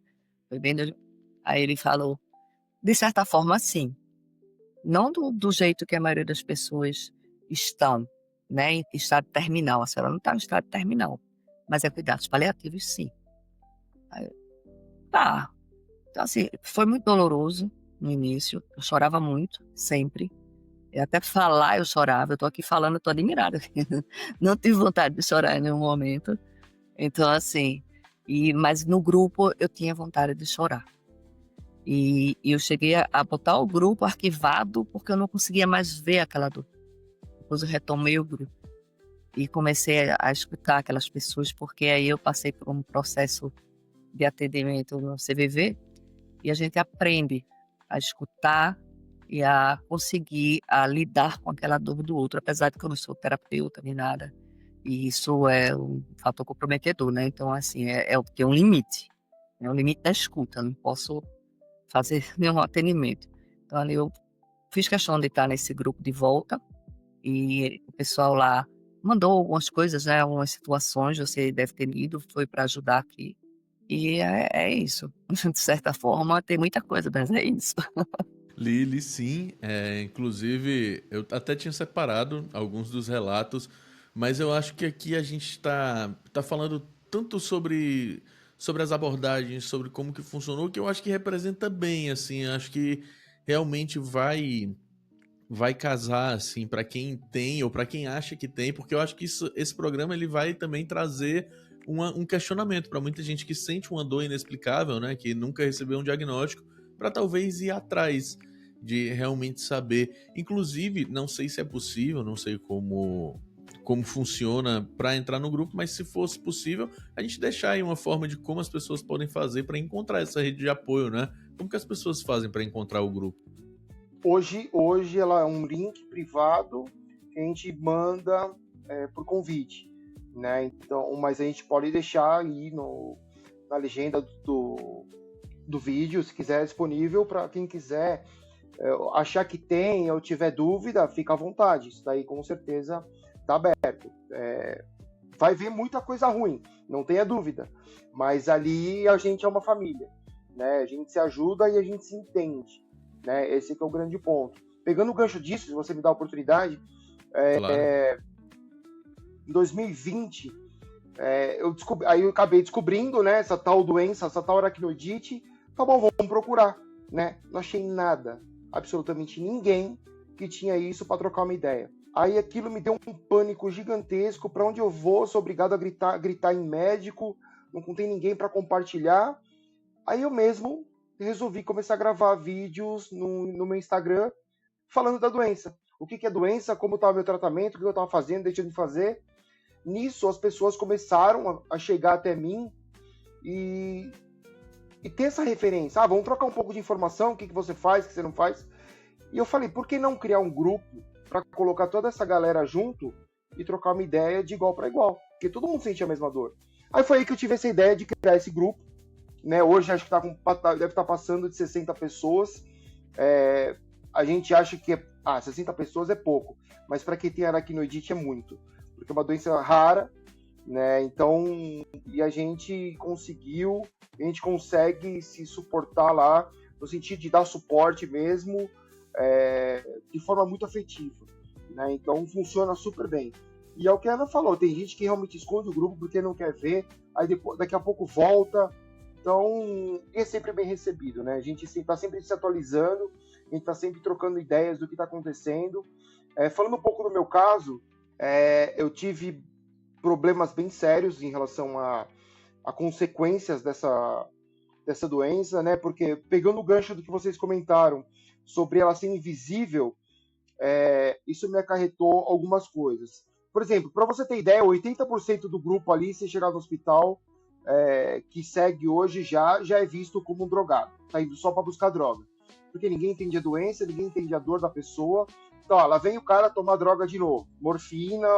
Aí ele falou, de certa forma, sim. Não do jeito que a maioria das pessoas estão, né, em estado terminal. A senhora não está em estado terminal, mas é cuidados paliativos, sim. Aí, tá. Então, assim, foi muito doloroso no início. Eu chorava muito, sempre. E até falar eu chorava. Eu estou aqui falando, eu estou admirada. Não tive vontade de chorar em nenhum momento. Então, assim, mas no grupo eu tinha vontade de chorar. E eu cheguei a botar o grupo arquivado porque eu não conseguia mais ver aquela dor. Depois eu retomei o grupo e comecei a escutar aquelas pessoas, porque aí eu passei por um processo de atendimento no CVV e a gente aprende a escutar e a conseguir lidar com aquela dor do outro, apesar de que eu não sou terapeuta nem nada. E isso é um fator comprometedor, né? Então, assim, tem um limite. É um limite da escuta, eu não posso fazer nenhum atendimento. Então, ali eu fiz questão de estar nesse grupo de volta e o pessoal lá mandou algumas coisas, né, algumas situações, você deve ter lido, foi para ajudar aqui. E é isso. De certa forma, tem muita coisa, mas é isso. Lili, sim. Inclusive, eu até tinha separado alguns dos relatos, mas eu acho que aqui a gente tá falando tanto sobre as abordagens, sobre como que funcionou, que eu acho que representa bem, assim, acho que realmente vai casar, assim, para quem tem ou para quem acha que tem, porque eu acho que esse programa ele vai também trazer um questionamento para muita gente que sente uma dor inexplicável, né, que nunca recebeu um diagnóstico, para talvez ir atrás de realmente saber. Inclusive, não sei se é possível, não sei como funciona para entrar no grupo, mas se fosse possível, a gente deixar aí uma forma de como as pessoas podem fazer para encontrar essa rede de apoio, né? Como que as pessoas fazem para encontrar o grupo? Hoje ela é um link privado que a gente manda por convite, né? Então, mas a gente pode deixar aí na legenda do vídeo, se quiser, disponível para quem quiser achar que tem ou tiver dúvida, fica à vontade. Isso daí com certeza está aberto. Vai ver muita coisa ruim, não tenha dúvida. Mas ali a gente é uma família, né? A gente se ajuda e a gente se entende, né? Esse que é o grande ponto. Pegando o gancho disso, se você me dá a oportunidade, Claro. em 2020, eu acabei descobrindo, né, essa tal doença, essa tal aracnoidite. Tá bom, vamos procurar, né? Não achei nada, absolutamente ninguém que tinha isso para trocar uma ideia. Aí aquilo me deu um pânico gigantesco. Para onde eu vou, sou obrigado a gritar em médico, não tem ninguém para compartilhar. Aí eu mesmo resolvi começar a gravar vídeos no meu Instagram falando da doença. O que é doença, como estava meu tratamento, o que eu estava fazendo, deixando de fazer. Nisso, as pessoas começaram a chegar até mim e ter essa referência. Vamos trocar um pouco de informação, o que você faz, o que você não faz. E eu falei, por que não criar um grupo para colocar toda essa galera junto e trocar uma ideia de igual para igual? Porque todo mundo sente a mesma dor. Aí foi aí que eu tive essa ideia de criar esse grupo, né? Hoje acho que deve estar passando de 60 pessoas. A gente acha que 60 pessoas é pouco, mas para quem tem aracnoidite é muito, porque é uma doença rara, né? Então, e a gente consegue se suportar lá, no sentido de dar suporte mesmo, de forma muito afetiva, né? Então funciona super bem. E é o que a Ana falou, tem gente que realmente esconde o grupo porque não quer ver, aí daqui a pouco volta. Então, é sempre bem recebido, né? A gente está sempre se atualizando, a gente está sempre trocando ideias do que está acontecendo. Falando um pouco do meu caso, eu tive problemas bem sérios em relação a consequências dessa doença, né? Porque, pegando o gancho do que vocês comentaram sobre ela ser invisível, isso me acarretou algumas coisas. Por exemplo, para você ter ideia, 80% do grupo ali, se chegar no hospital, que segue hoje já é visto como um drogado. Tá indo só para buscar droga. Porque ninguém entende a doença, ninguém entende a dor da pessoa. Então, lá vem o cara tomar droga de novo. Morfina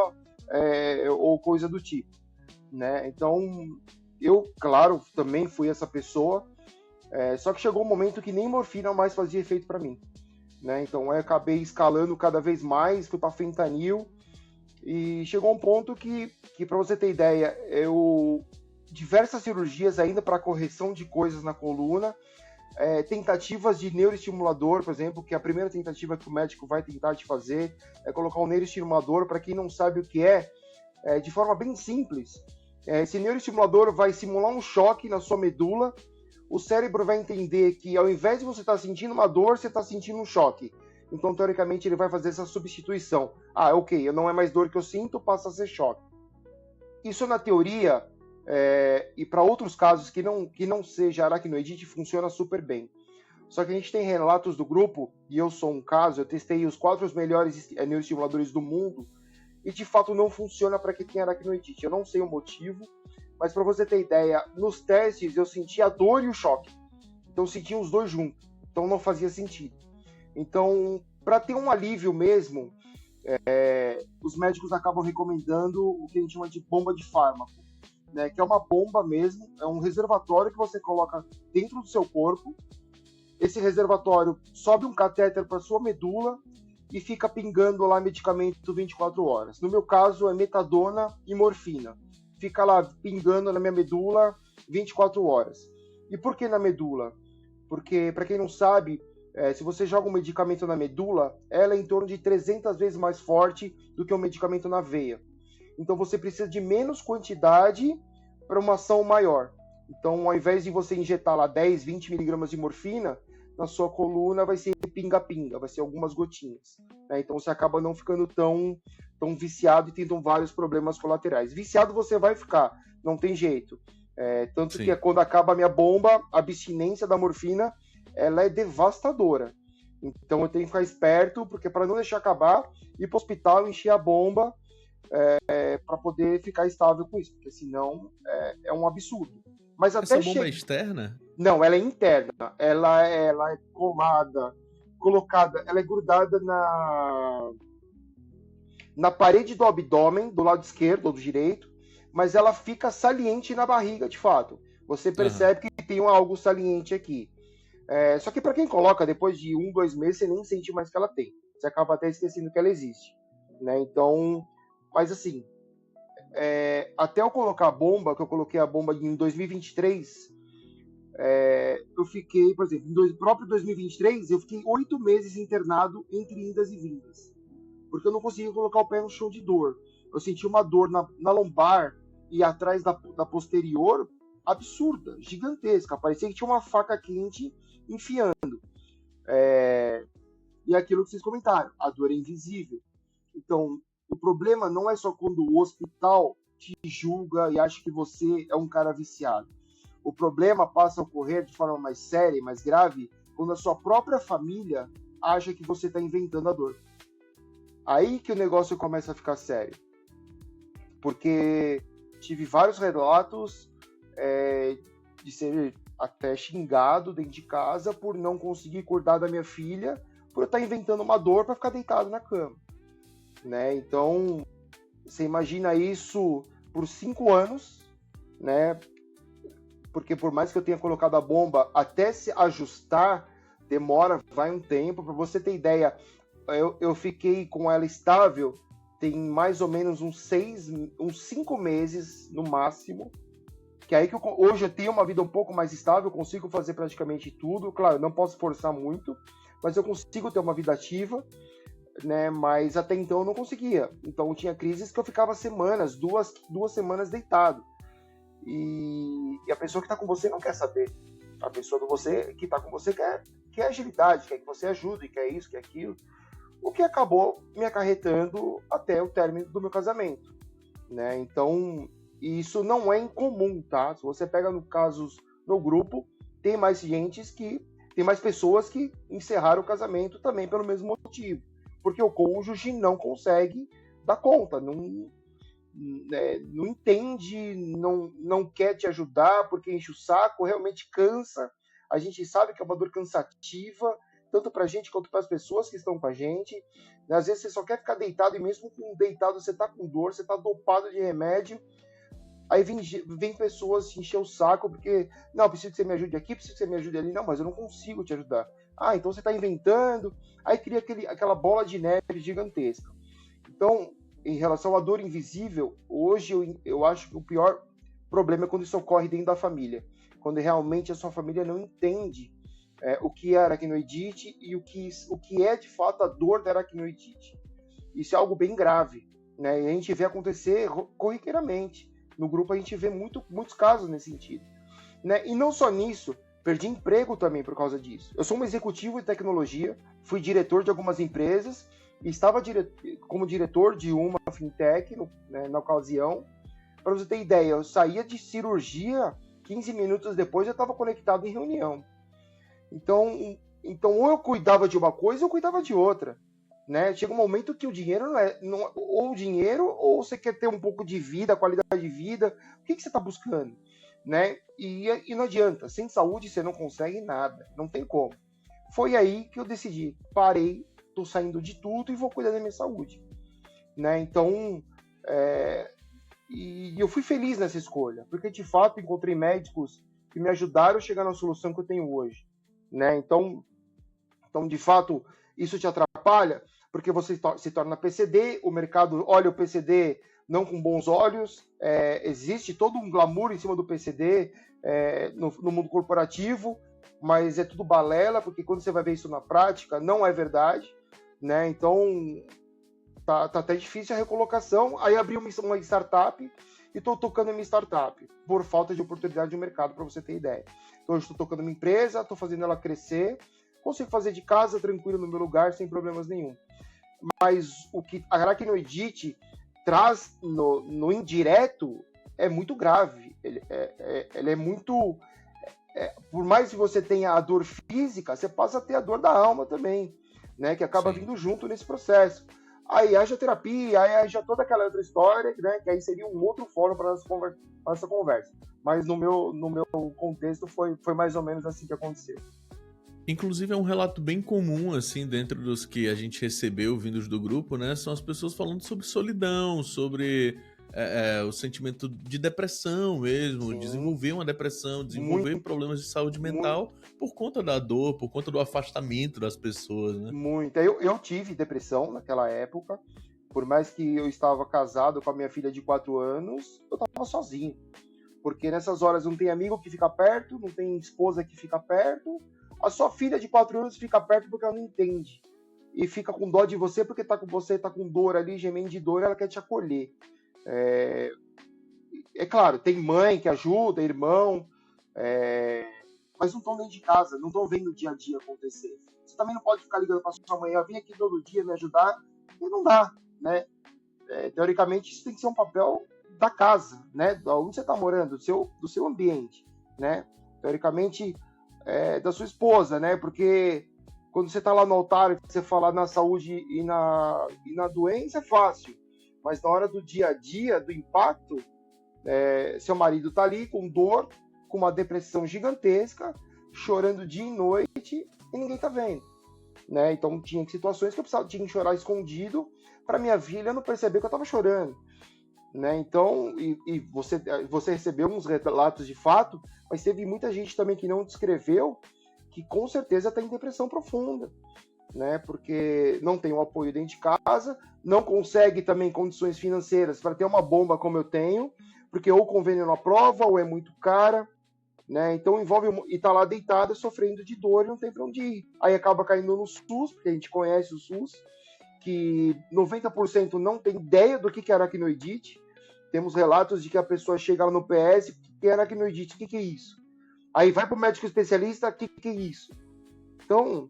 ou coisa do tipo, né? Então, eu, claro, também fui essa pessoa. Só que chegou um momento que nem morfina mais fazia efeito para mim, né? Então, eu acabei escalando cada vez mais, fui para fentanil. E chegou um ponto que para você ter ideia, diversas cirurgias ainda para correção de coisas na coluna, tentativas de neuroestimulador, por exemplo, que a primeira tentativa que o médico vai tentar te fazer é colocar um neuroestimulador. Para quem não sabe o que de forma bem simples, esse neuroestimulador vai simular um choque na sua medula. O cérebro vai entender que ao invés de você estar sentindo uma dor, você está sentindo um choque. Então, teoricamente, ele vai fazer essa substituição. Ok, não é mais dor que eu sinto, passa a ser choque. Isso na teoria, e para outros casos que não seja aracnoidite, funciona super bem. Só que a gente tem relatos do grupo, e eu sou um caso, eu testei os 4 melhores neuroestimuladores do mundo, e de fato não funciona para quem tem aracnoidite. Eu não sei o motivo, mas para você ter ideia, nos testes eu senti a dor e o choque. Então eu senti os dois juntos. Então não fazia sentido. Então, para ter um alívio mesmo, os médicos acabam recomendando o que a gente chama de bomba de fármaco, né? Que é uma bomba mesmo, é um reservatório que você coloca dentro do seu corpo. Esse reservatório sobe um catéter para sua medula e fica pingando lá medicamento 24 horas. No meu caso, é metadona e morfina. Fica lá pingando na minha medula 24 horas. E por que na medula? Porque, para quem não sabe, se você joga um medicamento na medula, ela é em torno de 300 vezes mais forte do que um medicamento na veia. Então você precisa de menos quantidade para uma ação maior. Então, ao invés de você injetar lá 10, 20 miligramas de morfina, na sua coluna vai ser pinga-pinga, vai ser algumas gotinhas, né? Então você acaba não ficando tão viciado e tendo vários problemas colaterais. Viciado você vai ficar, não tem jeito. Tanto Sim. que quando acaba a minha bomba, a abstinência da morfina, ela é devastadora. Então eu tenho que ficar esperto, porque para não deixar acabar, ir para o hospital, encher a bomba, para poder ficar estável com isso, porque senão é um absurdo. Mas até essa bomba é externa? Não, ela é interna. Ela é colada colocada, ela é grudada na parede do abdômen, do lado esquerdo ou do direito, mas ela fica saliente na barriga, de fato. Você percebe que tem algo saliente aqui. Só que para quem coloca, depois de 1, 2 meses, você nem sente mais que ela tem. Você acaba até esquecendo que ela existe. Né? Então, mas assim, até eu colocar a bomba, que eu coloquei a bomba em 2023, eu fiquei, por exemplo, no próprio 2023, eu fiquei 8 meses internado entre indas e vindas. Porque eu não conseguia colocar o pé no chão de dor. Eu senti uma dor na lombar e atrás da posterior absurda, gigantesca. Parecia que tinha uma faca quente enfiando. E aquilo que vocês comentaram, a dor é invisível. Então, o problema não é só quando o hospital te julga e acha que você é um cara viciado. O problema passa a ocorrer de forma mais séria e mais grave quando a sua própria família acha que você está inventando a dor. Aí que o negócio começa a ficar sério. Porque tive vários relatos de ser até xingado dentro de casa por não conseguir cuidar da minha filha, por eu estar inventando uma dor para ficar deitado na cama. Né? Então, você imagina isso por 5 anos, né? Porque por mais que eu tenha colocado a bomba, até se ajustar, vai um tempo. Para você ter ideia, eu fiquei com ela estável tem mais ou menos uns 5 meses no máximo, que aí que hoje eu tenho uma vida um pouco mais estável, consigo fazer praticamente tudo. Claro, não posso forçar muito, mas eu consigo ter uma vida ativa, né? Mas até então eu não conseguia. Então tinha crises que eu ficava semanas, duas semanas deitado. E a pessoa que está com você não quer saber. A pessoa que está com você quer agilidade, quer que você ajude, quer isso, quer aquilo. O que acabou me acarretando até o término do meu casamento, né? Então, isso não é incomum, tá? Se você pega casos no grupo, tem mais pessoas que encerraram o casamento também pelo mesmo motivo, porque o cônjuge não consegue dar conta, não entende, não quer te ajudar porque enche o saco, realmente cansa. A gente sabe que é uma dor cansativa, tanto para a gente quanto para as pessoas que estão com a gente. Às vezes você só quer ficar deitado, e mesmo com deitado você está com dor, você está dopado de remédio. Aí vem pessoas te encher o saco porque, não, preciso que você me ajude aqui, preciso que você me ajude ali. Não, mas eu não consigo te ajudar. Ah, então você está inventando. Aí cria aquela bola de neve gigantesca. Então, em relação à dor invisível, hoje eu acho que o pior problema é quando isso ocorre dentro da família. Quando realmente a sua família não entende o que é aracnoidite e o que é de fato a dor da aracnoidite. Isso é algo bem grave, né? E a gente vê acontecer corriqueiramente. No grupo a gente vê muitos casos nesse sentido, né? E não só nisso, perdi emprego também por causa disso. Eu sou um executivo de tecnologia, fui diretor de algumas empresas e estava como diretor de uma fintech na ocasião. Para você ter ideia, eu saía de cirurgia, 15 minutos depois eu estava conectado em reunião. Então, ou eu cuidava de uma coisa ou eu cuidava de outra, né? Chega um momento que o dinheiro ou o dinheiro, ou você quer ter um pouco de vida, qualidade de vida. O que você está buscando, né? E não adianta, sem saúde você não consegue nada, não tem como. Foi aí que eu decidi, parei, tô saindo de tudo e vou cuidar da minha saúde, né? Então, e eu fui feliz nessa escolha, porque de fato encontrei médicos que me ajudaram a chegar na solução que eu tenho hoje. Né? Então, de fato, isso te atrapalha, porque você se torna PCD, o mercado olha o PCD não com bons olhos, existe todo um glamour em cima do PCD no mundo corporativo, mas é tudo balela, porque quando você vai ver isso na prática, não é verdade, né? Então, tá até difícil a recolocação. Aí abri uma startup e estou tocando a minha startup, por falta de oportunidade de mercado, para você ter ideia. Então, eu estou tocando minha empresa, estou fazendo ela crescer, consigo fazer de casa, tranquilo, no meu lugar, sem problemas nenhum. Mas o que a aracnoidite traz no indireto é muito grave. Ele é muito... por mais que você tenha a dor física, você passa a ter a dor da alma também, né? Que acaba vindo junto nesse processo. Aí haja terapia, aí haja toda aquela outra história, né? Que aí seria um outro fórum para essa conversa. Mas no meu contexto foi mais ou menos assim que aconteceu. Inclusive é um relato bem comum, assim, dentro dos que a gente recebeu vindos do grupo, né? São as pessoas falando sobre solidão, sobre o sentimento de depressão mesmo, Sim, desenvolver uma depressão, desenvolver muito, problemas de saúde muito, mental por conta da dor, por conta do afastamento das pessoas, né? muito. Eu tive depressão naquela época, por mais que eu estava casado com a minha filha de 4 anos, eu estava sozinho. Porque nessas horas não tem amigo que fica perto, não tem esposa que fica perto, a sua filha de 4 anos fica perto porque ela não entende. E fica com dó de você porque tá com você, tá com dor ali, gemendo de dor, ela quer te acolher. É, é claro, tem mãe que ajuda, irmão, é, mas não estão dentro de casa, não estão vendo o dia a dia acontecer. Você também não pode ficar ligando para sua mãe, vem aqui todo dia me ajudar, e não dá, né? Teoricamente, isso tem que ser um papel da casa, né? Da onde você está morando, do seu ambiente, né? Teoricamente, da sua esposa, né? Porque quando você está lá no altar, você fala na saúde e na doença, é fácil. Mas na hora do dia a dia, do impacto, seu marido está ali com dor, com uma depressão gigantesca, chorando dia e noite, e ninguém está vendo. Né? Então tinha situações que tinha que chorar escondido para minha filha não perceber que eu estava chorando, né? Então, e você recebeu uns relatos de fato, mas teve muita gente também que não descreveu, que com certeza está em depressão profunda, né? Porque não tem o apoio dentro de casa, não consegue também condições financeiras para ter uma bomba como eu tenho, porque ou o convênio não aprova, ou é muito cara, né? Então envolve e tá lá deitada sofrendo de dor e não tem para onde ir. Aí acaba caindo no SUS, porque a gente conhece o SUS, que 90% não tem ideia do que é aracnoidite. Temos relatos de que a pessoa chega lá no PS, que é aracnoidite, o que é isso? Aí vai para o médico especialista, o que é isso? Então,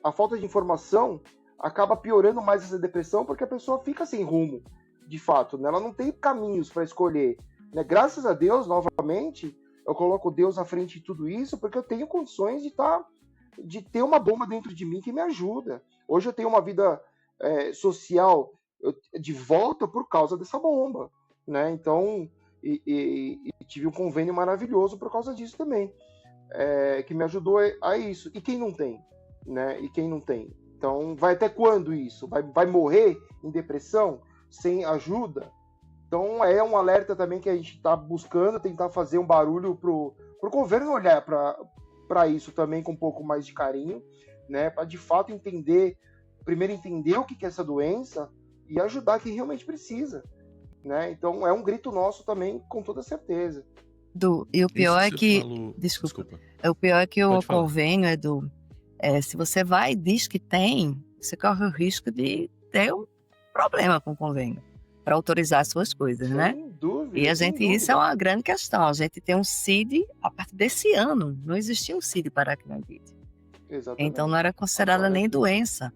a falta de informação acaba piorando mais essa depressão, porque a pessoa fica sem rumo, de fato, né? Ela não tem caminhos para escolher, né? Graças a Deus, novamente, eu coloco Deus à frente de tudo isso, porque eu tenho condições de ter uma bomba dentro de mim que me ajuda. Hoje eu tenho uma vida social de volta por causa dessa bomba, né? Então, e tive um convênio maravilhoso por causa disso também, que me ajudou a isso. E quem não tem, né? E quem não tem? Então, vai até quando isso? Vai morrer em depressão sem ajuda? Então, é um alerta também que a gente está buscando, tentar fazer um barulho pro governo olhar para isso também com um pouco mais de carinho, né? Para de fato primeiro entender o que é essa doença e ajudar quem realmente precisa, né? Então, é um grito nosso também, com toda certeza. E o pior Isso é que que, você falou. desculpa, o pior é que o Pode falar. convênio, se você vai e diz que tem, você corre o risco de ter um problema com o convênio para autorizar as suas coisas, né? Sem dúvida. E sem isso dúvida. é uma grande questão. A gente tem um CID a partir desse ano. Não existia um CID para aracnoidite. Exatamente. Então não era considerada nem doença.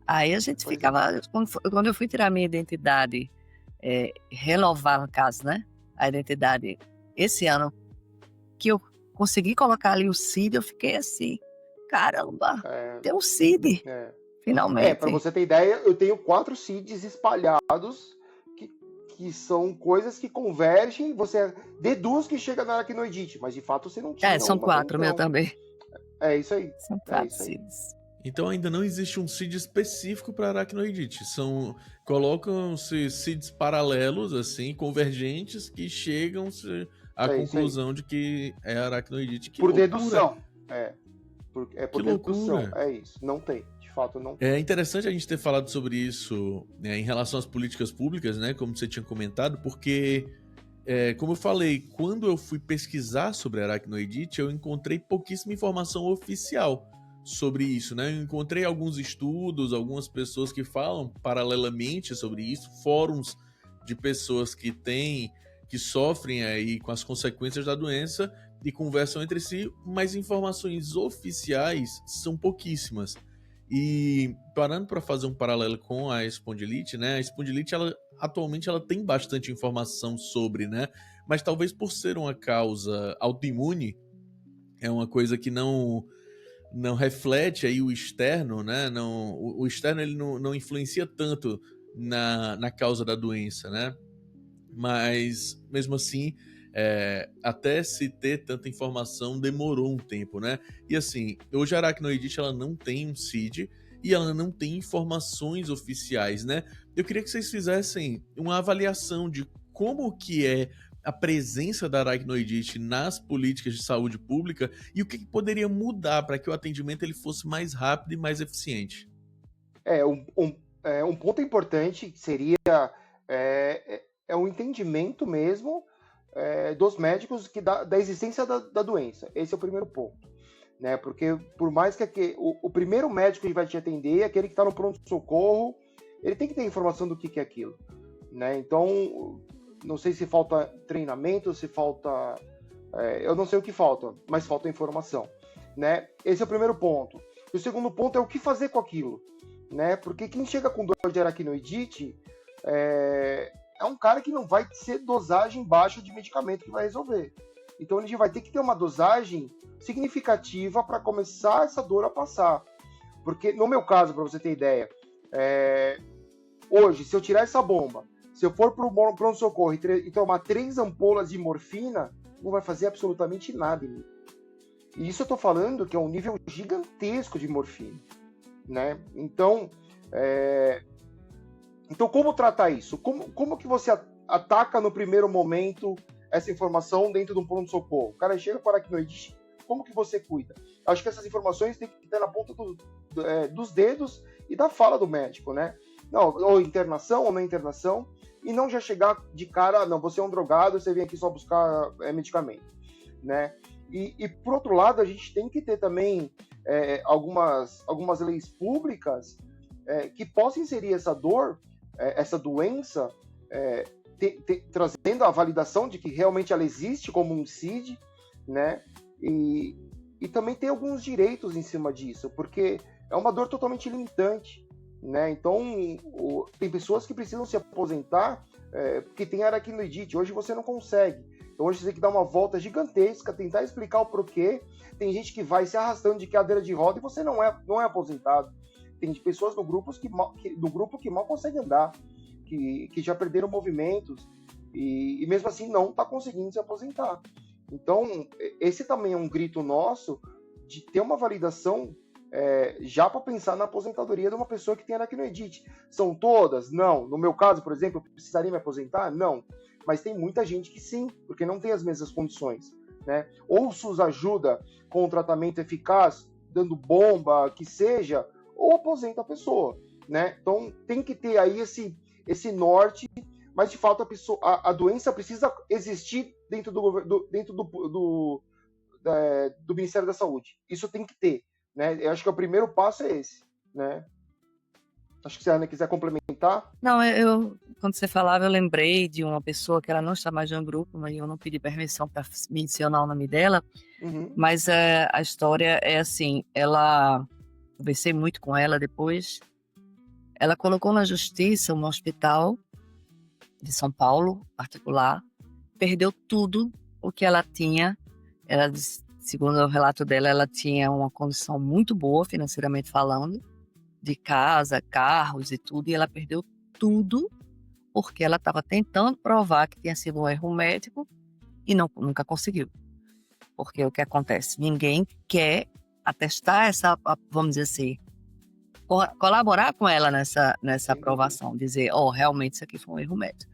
Aí a gente ficava... Quando eu fui tirar minha identidade, renovar, no caso, né? A identidade esse ano, que eu consegui colocar ali o CID, eu fiquei assim, caramba, tem um CID, finalmente. Para você ter ideia, eu tenho 4 CIDs espalhados que são coisas que convergem, você deduz que chega na aracnoidite, mas de fato você não tinha. São 4, meu também. É isso aí. São 4 CIDs. Então ainda não existe um CID específico para aracnoidite. Colocam-se CIDs paralelos, assim, convergentes, que chegam à conclusão de que é aracnoidite. Por dedução. Por dedução. Loucura. É isso. Não tem. De fato, não tem. É interessante a gente ter falado sobre isso, né, em relação às políticas públicas, né? Como você tinha comentado, porque, como eu falei, quando eu fui pesquisar sobre aracnoidite, eu encontrei pouquíssima informação oficial sobre isso, né? Eu encontrei alguns estudos, algumas pessoas que falam paralelamente sobre isso, fóruns de pessoas que sofrem aí com as consequências da doença e conversam entre si, mas informações oficiais são pouquíssimas. E parando para fazer um paralelo com a espondilite, né? A espondilite, atualmente, ela tem bastante informação sobre, né? Mas talvez por ser uma causa autoimune, é uma coisa que não reflete aí o externo, né? O externo ele não influencia tanto na causa da doença, né? mas mesmo assim, até se ter tanta informação demorou um tempo, né? E assim, hoje a Arachnoidite ela não tem um CID e ela não tem informações oficiais, né? Eu queria que vocês fizessem uma avaliação de como que é a presença da aracnoidite nas políticas de saúde pública e o que poderia mudar para que o atendimento ele fosse mais rápido e mais eficiente. Um ponto importante seria o entendimento mesmo dos médicos da existência da doença. Esse é o primeiro ponto. Né? Porque por mais que o primeiro médico que vai te atender, aquele que está no pronto-socorro, ele tem que ter informação do que é aquilo. Né? Então, não sei se falta treinamento, se falta... eu não sei o que falta, mas falta informação. Né? Esse é o primeiro ponto. E o segundo ponto é o que fazer com aquilo. Né? Porque quem chega com dor de aracnoidite é um cara que não vai ser dosagem baixa de medicamento que vai resolver. Então a gente vai ter que ter uma dosagem significativa para começar essa dor a passar. Porque no meu caso, para você ter ideia, hoje, se eu tirar essa bomba, se eu for para o pronto-socorro e tomar 3 ampolas de morfina, não vai fazer absolutamente nada em mim. E isso eu estou falando que é um nível gigantesco de morfina. Né? Então como tratar isso? Como que você ataca no primeiro momento essa informação dentro de um pronto-socorro? O cara chega com aracnoidite, como que você cuida? Acho que essas informações têm que estar na ponta dos dedos e da fala do médico, né? Não, ou internação ou não internação, e não já chegar de cara, não, você é um drogado, você vem aqui só buscar medicamento, né? E por outro lado, a gente tem que ter também algumas leis públicas que possam inserir essa dor, essa doença, trazendo a validação de que realmente ela existe como um CID, né? E também tem alguns direitos em cima disso, porque é uma dor totalmente limitante, né? Então, tem pessoas que precisam se aposentar porque tem aracnoidite. Hoje você não consegue. Então, hoje você tem que dar uma volta gigantesca, tentar explicar o porquê. Tem gente que vai se arrastando de cadeira de roda e você não é aposentado. Tem pessoas do grupo que mal conseguem andar, que já perderam movimentos e mesmo assim não está conseguindo se aposentar. Então, esse também é um grito nosso de ter uma validação já para pensar na aposentadoria de uma pessoa que tem aracnoidite. São todas? Não. No meu caso, por exemplo, eu precisaria me aposentar? Não. Mas tem muita gente que sim, porque não tem as mesmas condições. Né? Ou o SUS ajuda com um tratamento eficaz, dando bomba, que seja, ou aposenta a pessoa. Né? Então, tem que ter aí esse norte, mas de fato a doença precisa existir dentro do Ministério da Saúde. Isso tem que ter. Né? Eu acho que o primeiro passo é esse. Né? Acho que se a Ana quiser complementar. Não, quando você falava, eu lembrei de uma pessoa que ela não está mais no grupo, mas eu não pedi permissão para mencionar o nome dela. Uhum. Mas a história é assim, conversei muito com ela depois. Ela colocou na justiça um hospital de São Paulo, particular, perdeu tudo o que ela tinha. Ela, segundo o relato dela, ela tinha uma condição muito boa, financeiramente falando, de casa, carros e tudo, e ela perdeu tudo porque ela estava tentando provar que tinha sido um erro médico e nunca conseguiu. Porque o que acontece? Ninguém quer atestar vamos dizer assim, colaborar com ela nessa aprovação, dizer, realmente isso aqui foi um erro médico.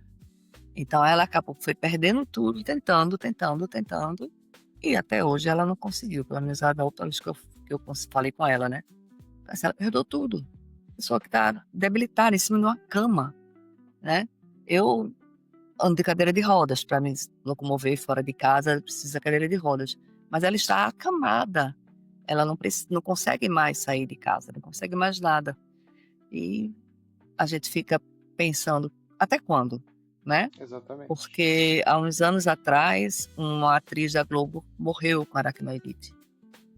Então ela foi perdendo tudo, tentando, e até hoje ela não conseguiu, pelo menos a outra vez que eu falei com ela, né? Mas ela perdeu tudo. Pessoa que está debilitada em cima de uma cama, né? Eu ando de cadeira de rodas, para me locomover fora de casa, precisa de cadeira de rodas. Mas ela está acamada. Ela não consegue mais sair de casa, não consegue mais nada. E a gente fica pensando, até quando, né? Exatamente. Porque há uns anos atrás, uma atriz da Globo morreu com aracnoidite.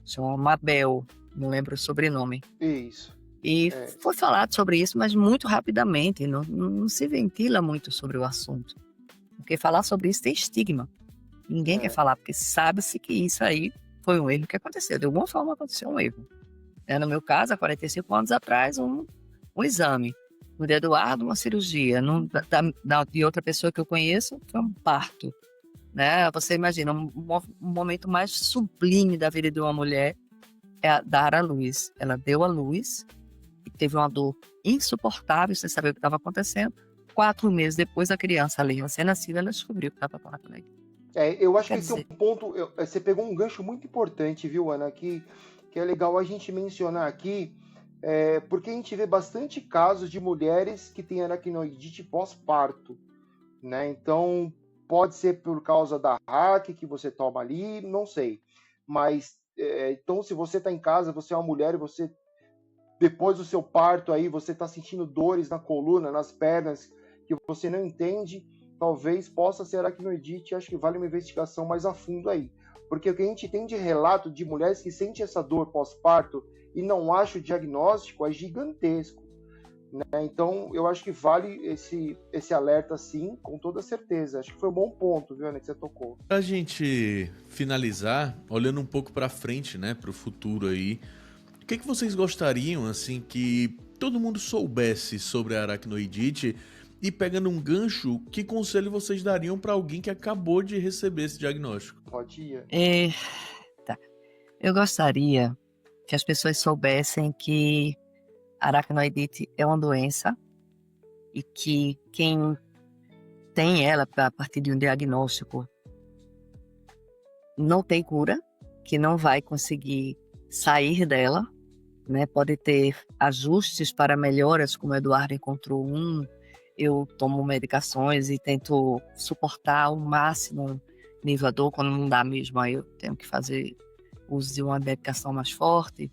Chama Mabel, não lembro o sobrenome. Isso. E foi falado sobre isso, mas muito rapidamente, não se ventila muito sobre o assunto. Porque falar sobre isso tem estigma. Ninguém quer falar, porque sabe-se que isso aí foi um erro que aconteceu. De alguma forma aconteceu um erro. No meu caso, há 45 anos atrás, um exame. No de Eduardo, uma cirurgia. De outra pessoa que eu conheço, foi um parto. Né? Você imagina, um momento mais sublime da vida de uma mulher é dar à luz. Ela deu à luz e teve uma dor insuportável, sem saber o que estava acontecendo. 4 meses depois, a criança ali, recém-nascida, ela descobriu que estava com a eu acho que esse é um ponto. Você pegou um gancho muito importante, viu, Ana? Que é legal a gente mencionar aqui, porque a gente vê bastante casos de mulheres que têm aracnoidite pós-parto, né? Então, pode ser por causa da hack que você toma ali, não sei. Mas, então, se você está em casa, você é uma mulher e você, depois do seu parto aí, você está sentindo dores na coluna, nas pernas, que você não entende, talvez possa ser aracnoidite. Acho que vale uma investigação mais a fundo aí. Porque o que a gente tem de relato de mulheres que sentem essa dor pós-parto e não acham o diagnóstico é gigantesco. Né? Então, eu acho que vale esse alerta, sim, com toda certeza. Acho que foi um bom ponto, viu, Ana, que você tocou. Pra gente finalizar, olhando um pouco pra frente, né, pro futuro aí, o que vocês gostariam, assim, que todo mundo soubesse sobre a aracnoidite? E pegando um gancho, que conselho vocês dariam pra alguém que acabou de receber esse diagnóstico? Pode ir. Tá. Eu gostaria que as pessoas soubessem que a aracnoidite é uma doença e que quem tem ela a partir de um diagnóstico não tem cura, que não vai conseguir sair dela, né? Pode ter ajustes para melhoras, como o Eduardo encontrou eu tomo medicações e tento suportar ao máximo nível a dor, quando não dá mesmo, aí eu tenho que fazer uso de uma medicação mais forte,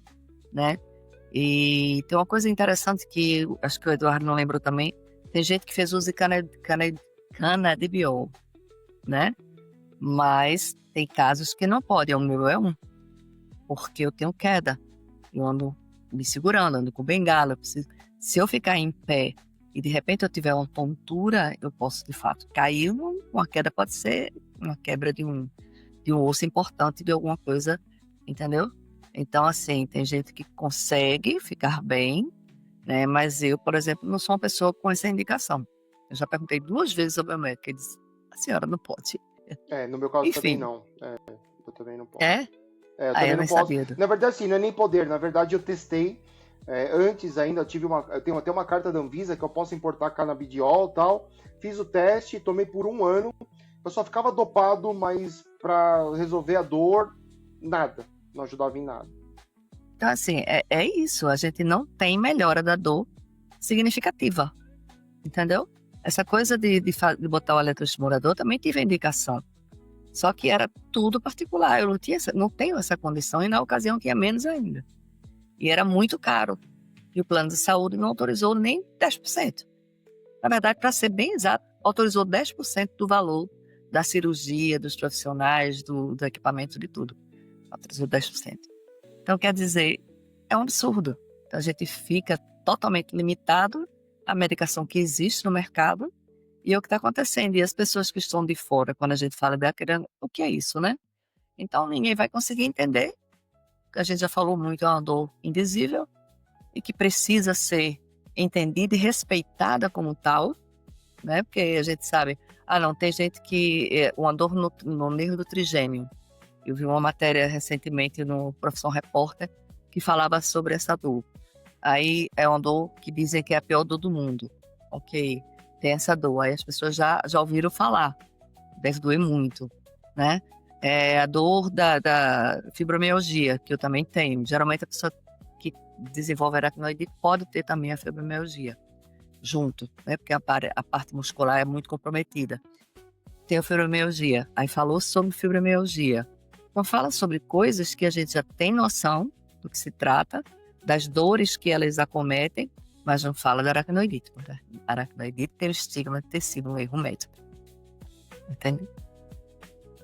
né? E tem uma coisa interessante que acho que o Eduardo não lembrou também, tem gente que fez uso de canabidiol, né? Mas tem casos que não pode, o meu é porque eu tenho queda, eu ando me segurando, ando com bengala, se eu ficar em pé e de repente eu tiver uma tontura, eu posso de fato cair. Uma queda pode ser uma quebra de um osso importante, de alguma coisa, entendeu? Então, assim, tem gente que consegue ficar bem, né? Mas eu, por exemplo, não sou uma pessoa com essa indicação. Eu já perguntei 2 vezes ao meu médico, ele disse, a senhora não pode. No meu caso. Enfim. Também não. Eu também não posso. Eu também eu não posso. Sabia. Na verdade, assim, não é nem poder. Na verdade, eu testei. Antes ainda, eu tenho até uma carta da Anvisa que eu posso importar canabidiol e tal. Fiz o teste, tomei por 1 ano. Eu só ficava dopado, mas para resolver a dor, nada. Não ajudava em nada. Então, assim, é isso. A gente não tem melhora da dor significativa. Entendeu? Essa coisa de botar o eletroestimulador também tive indicação. Só que era tudo particular. Eu não tenho essa condição e na ocasião tinha menos ainda. E era muito caro. E o plano de saúde não autorizou nem 10%. Na verdade, para ser bem exato, autorizou 10% do valor da cirurgia, dos profissionais, do equipamento, de tudo. Autorizou 10%. Então, quer dizer, é um absurdo. Então, a gente fica totalmente limitado à medicação que existe no mercado e é o que está acontecendo. E as pessoas que estão de fora, quando a gente fala o que é isso, né? Então, ninguém vai conseguir entender. A gente já falou muito, é uma dor indizível e que precisa ser entendida e respeitada como tal, né? Porque a gente sabe, não, tem gente que uma dor no nervo do trigêmeo. Eu vi uma matéria recentemente no Profissão Repórter que falava sobre essa dor. Aí é uma dor que dizem que é a pior dor do mundo. Ok, tem essa dor. Aí as pessoas já ouviram falar. Deve doer muito, né? É a dor da fibromialgia, que eu também tenho. Geralmente a pessoa que desenvolve aracnoidite pode ter também a fibromialgia junto, né? Porque a parte muscular é muito comprometida. Tem a fibromialgia. Aí falou sobre fibromialgia. Então fala sobre coisas que a gente já tem noção do que se trata, das dores que elas acometem, mas não fala da aracnoidite. A aracnoidite tem o estigma de ter sido um erro médico. Entende?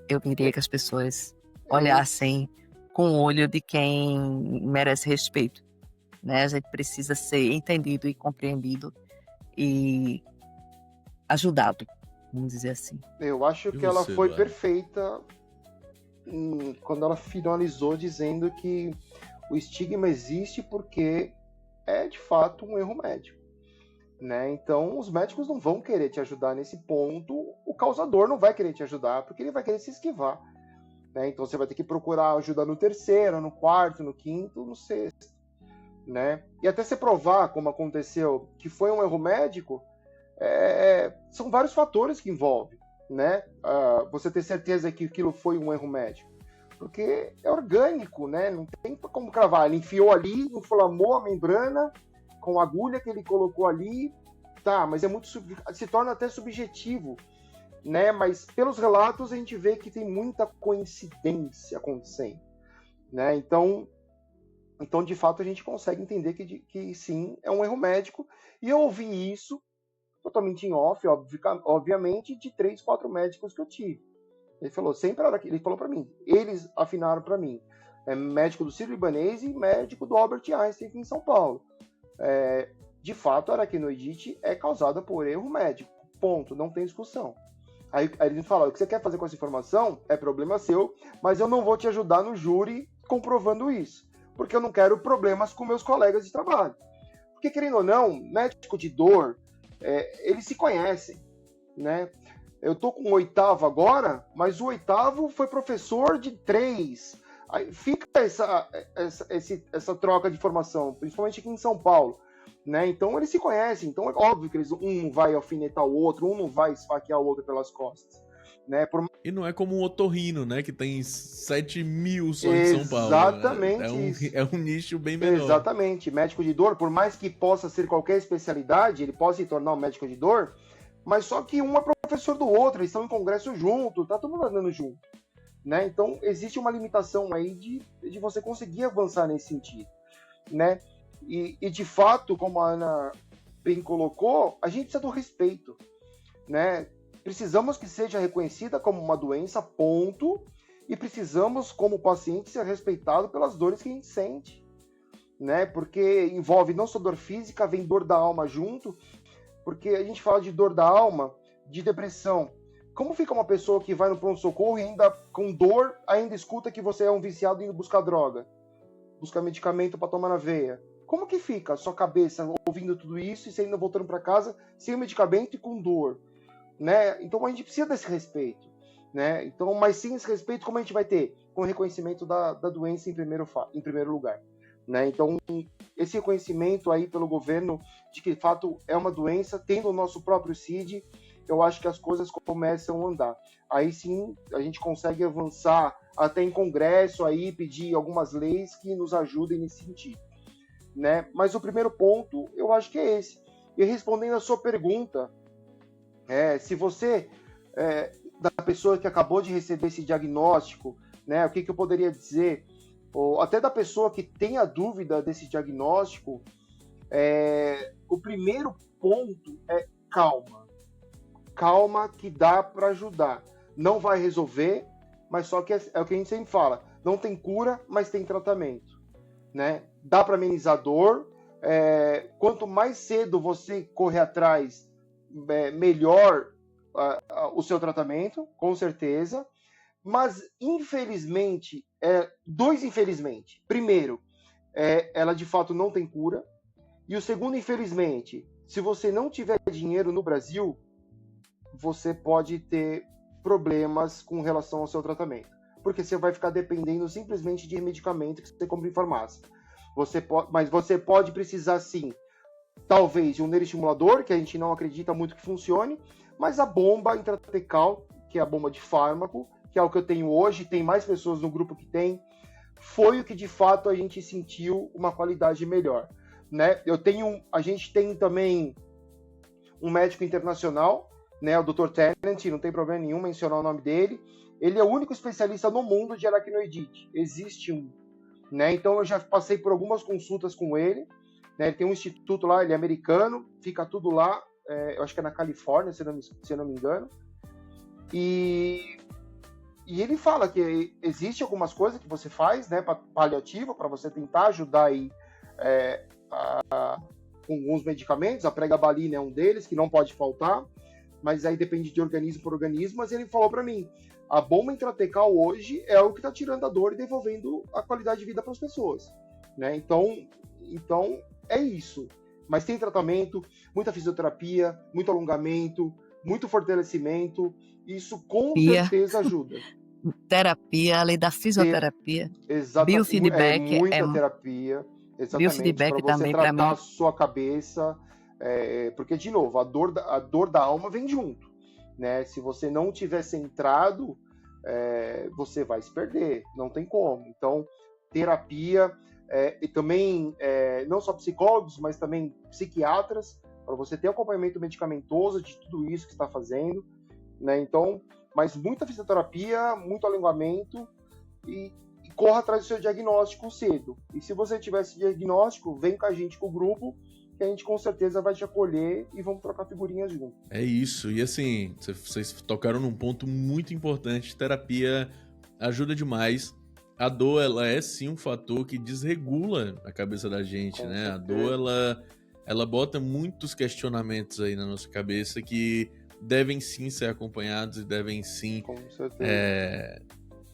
Eu queria que as pessoas olhassem com o olho de quem merece respeito, né? A gente precisa ser entendido e compreendido e ajudado, vamos dizer assim. Eu acho que ela foi perfeita quando ela finalizou dizendo que o estigma existe porque é de fato um erro médico. né? Então, os médicos não vão querer te ajudar nesse ponto, o causador não vai querer te ajudar, porque ele vai querer se esquivar, né? Então, você vai ter que procurar ajuda no terceiro, no quarto, no quinto, no sexto, né? E até você provar, como aconteceu, que foi um erro médico, são vários fatores que envolvem, né? Você ter certeza que aquilo foi um erro médico. Porque é orgânico, né? Não tem como cravar. Ele enfiou ali, inflamou a membrana com a agulha que ele colocou ali, tá, mas se torna até subjetivo, né? Mas pelos relatos a gente vê que tem muita coincidência acontecendo, né? Então de fato a gente consegue entender que sim, é um erro médico, e eu ouvi isso totalmente em off, obviamente, de 3, 4 médicos que eu tive. Ele falou para mim, eles afinaram para mim, médico do Sírio-Libanês e médico do Albert Einstein aqui em São Paulo. De fato, a aracnoidite é causada por erro médico, ponto, não tem discussão. Aí ele me fala, o que você quer fazer com essa informação é problema seu, mas eu não vou te ajudar no júri comprovando isso, porque eu não quero problemas com meus colegas de trabalho. Porque, querendo ou não, médico de dor, eles se conhecem, né? Eu tô com o 8º agora, mas o 8º foi professor de 3. Aí fica essa troca de informação, principalmente aqui em São Paulo, né? Então eles se conhecem, então é óbvio que um vai alfinetar o outro, um não vai esfaquear o outro pelas costas, né? E não é como um otorrino, né? Que tem 7.000 só em São Paulo. Exatamente, né? isso. É um nicho bem menor. Exatamente. Médico de dor, por mais que possa ser qualquer especialidade, ele pode se tornar um médico de dor, mas só que um é professor do outro, eles estão em congresso junto, tá todo mundo andando junto, né? Então existe uma limitação aí de você conseguir avançar nesse sentido, né? E de fato, como a Ana bem colocou, a gente precisa do respeito, né? Precisamos que seja reconhecida como uma doença, ponto, e precisamos, como paciente, ser respeitado pelas dores que a gente sente, né? Porque envolve não só dor física, vem dor da alma junto, porque a gente fala de dor da alma, de depressão. Como fica uma pessoa que vai no pronto-socorro e ainda com dor, ainda escuta que você é um viciado indo buscar droga, buscar medicamento para tomar na veia? Como que fica a sua cabeça ouvindo tudo isso e você ainda voltando para casa sem o medicamento e com dor, né? Então a gente precisa desse respeito, né? Então, mas sem esse respeito, como a gente vai ter? Com o reconhecimento da doença em primeiro lugar, né? Então, esse reconhecimento aí pelo governo de que de fato é uma doença, tendo o nosso próprio CID, eu acho que as coisas começam a andar. Aí sim a gente consegue avançar até em congresso, aí pedir algumas leis que nos ajudem nesse sentido, né? Mas o primeiro ponto eu acho que é esse. E respondendo a sua pergunta, se você, da pessoa que acabou de receber esse diagnóstico, né, o que eu poderia dizer, ou até da pessoa que tem a dúvida desse diagnóstico, o primeiro ponto é calma. Calma, que dá para ajudar. Não vai resolver, mas só que é o que a gente sempre fala, não tem cura, mas tem tratamento, né? Dá para amenizar a dor, quanto mais cedo você correr atrás, melhor o seu tratamento, com certeza, mas infelizmente, dois infelizmente. Primeiro, ela de fato não tem cura, e o segundo, infelizmente, se você não tiver dinheiro no Brasil, você pode ter problemas com relação ao seu tratamento, porque você vai ficar dependendo simplesmente de medicamento que você compra em farmácia. Mas você pode precisar sim, talvez, de um neuroestimulador, que a gente não acredita muito que funcione, mas a bomba intratecal, que é a bomba de fármaco, que é o que eu tenho hoje, tem mais pessoas no grupo que tem, foi o que de fato a gente sentiu uma qualidade melhor, né? A gente tem também um médico internacional, né, o Dr. Tennant, não tem problema nenhum mencionar o nome dele. Ele é o único especialista no mundo de aracnoidite. Existe um, né? Então eu já passei por algumas consultas com ele, né? Ele tem um instituto lá, ele é americano, fica tudo lá, eu acho que é na Califórnia, se eu não me engano. E ele fala que existe algumas coisas que você faz, né, paliativa, para você tentar ajudar aí com alguns medicamentos. A pregabalina é um deles, que não pode faltar, mas aí depende de organismo por organismo. Mas ele falou para mim, a bomba intratecal hoje é o que está tirando a dor e devolvendo a qualidade de vida para as pessoas, né? Então é isso. Mas tem tratamento, muita fisioterapia, muito alongamento, muito fortalecimento. Isso com certeza ajuda. Terapia, além da fisioterapia, biofeedback muita terapia, exatamente, para você também, tratar a sua cabeça, porque, de novo, a dor da alma vem junto, né? Se você não tiver centrado, você vai se perder, não tem como. Então, terapia, e também, não só psicólogos, mas também psiquiatras, para você ter acompanhamento medicamentoso de tudo isso que está fazendo, né? Então, mas muita fisioterapia, muito alongamento e corra atrás do seu diagnóstico cedo. E se você tiver esse diagnóstico, vem com a gente, com o grupo, que a gente com certeza vai te acolher e vamos trocar figurinhas junto. É isso. E assim, vocês tocaram num ponto muito importante. Terapia ajuda demais. A dor, ela é sim um fator que desregula a cabeça da gente, com né? Certeza. A dor, ela bota muitos questionamentos aí na nossa cabeça que devem sim ser acompanhados e devem sim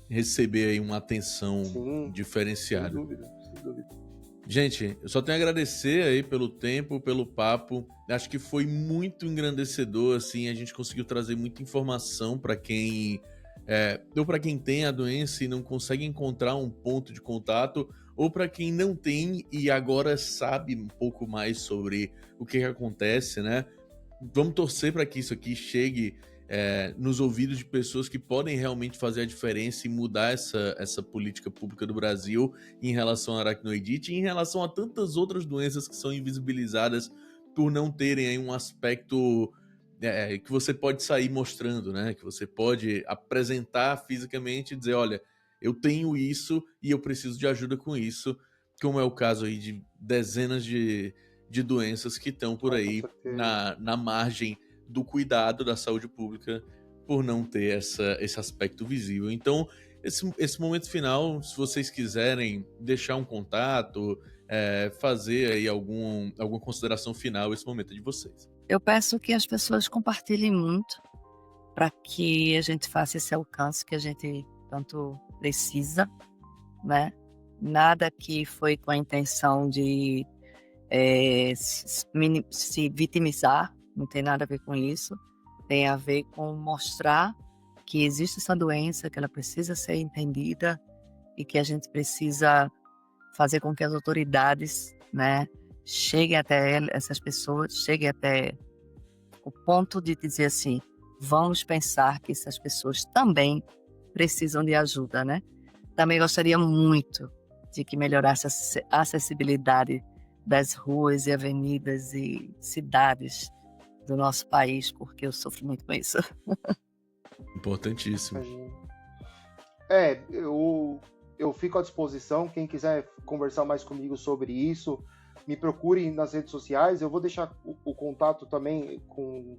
receber aí uma atenção diferenciada. Sem dúvida. Gente, eu só tenho a agradecer aí pelo tempo, pelo papo. Acho que foi muito engrandecedor, assim, a gente conseguiu trazer muita informação para quem ou para quem tem a doença e não consegue encontrar um ponto de contato, ou para quem não tem e agora sabe um pouco mais sobre o que acontece, né? Vamos torcer para que isso aqui chegue nos ouvidos de pessoas que podem realmente fazer a diferença e mudar essa política pública do Brasil em relação à aracnoidite e em relação a tantas outras doenças que são invisibilizadas por não terem aí um aspecto que você pode sair mostrando, né? Que você pode apresentar fisicamente e dizer, olha, eu tenho isso e eu preciso de ajuda com isso, como é o caso aí de dezenas de doenças que estão por aí na margem do cuidado da saúde pública por não ter esse aspecto visível. Então, esse momento final, se vocês quiserem deixar um contato, fazer aí alguma consideração final, esse momento é de vocês. Eu peço que as pessoas compartilhem muito para que a gente faça esse alcance que a gente tanto precisa, né? Nada que foi com a intenção de se vitimizar, não tem nada a ver com isso, tem a ver com mostrar que existe essa doença, que ela precisa ser entendida e que a gente precisa fazer com que as autoridades, né, cheguem até essas pessoas, cheguem até o ponto de dizer assim, vamos pensar que essas pessoas também precisam de ajuda, né? Também gostaria muito de que melhorasse a acessibilidade das ruas e avenidas e cidades do nosso país, porque eu sofro muito com isso. Importantíssimo. Eu fico à disposição, quem quiser conversar mais comigo sobre isso, me procure nas redes sociais, eu vou deixar o contato também com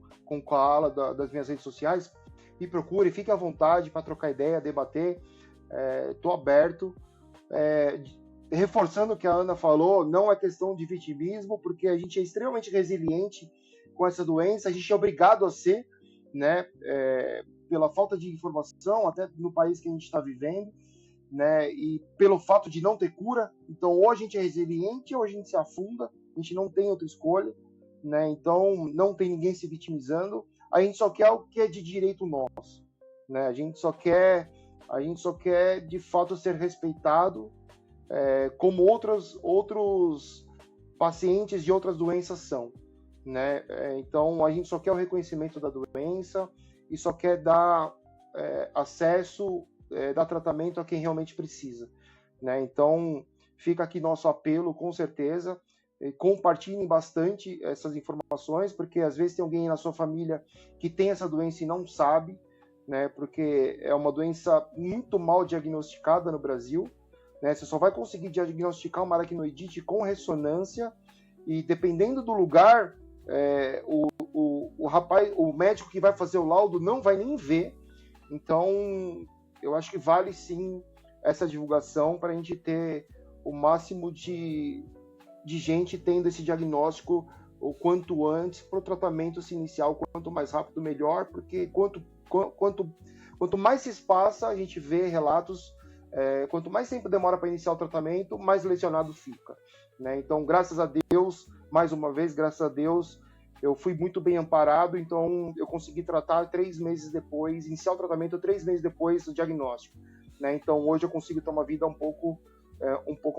a Ala das minhas redes sociais, me procure, fique à vontade para trocar ideia, debater, estou aberto. Reforçando o que a Ana falou, não é questão de vitimismo, porque a gente é extremamente resiliente com essa doença, a gente é obrigado a ser, né, pela falta de informação, até no país que a gente está vivendo, né, e pelo fato de não ter cura. Então, ou a gente é resiliente, ou a gente se afunda, a gente não tem outra escolha, né, então não tem ninguém se vitimizando, a gente só quer o que é de direito nosso, né, a gente só quer de fato ser respeitado, como outros pacientes de outras doenças são, né? Então, a gente só quer o reconhecimento da doença e só quer dar acesso, dar tratamento a quem realmente precisa, né? Então, fica aqui nosso apelo, com certeza. Compartilhem bastante essas informações, porque às vezes tem alguém na sua família que tem essa doença e não sabe, né? Porque é uma doença muito mal diagnosticada no Brasil, né? Você só vai conseguir diagnosticar uma aracnoidite com ressonância e, dependendo do lugar, o médico que vai fazer o laudo não vai nem ver. Então, eu acho que vale sim essa divulgação para a gente ter o máximo de gente tendo esse diagnóstico o quanto antes para o tratamento se iniciar, quanto mais rápido melhor, porque quanto mais se espaça, a gente vê relatos, quanto mais tempo demora para iniciar o tratamento, mais lesionado fica, né? Então, graças a Deus, mais uma vez, graças a Deus, eu fui muito bem amparado, então eu consegui tratar 3 meses depois, iniciar o tratamento 3 meses depois do diagnóstico, né? Então hoje eu consigo ter uma vida um pouco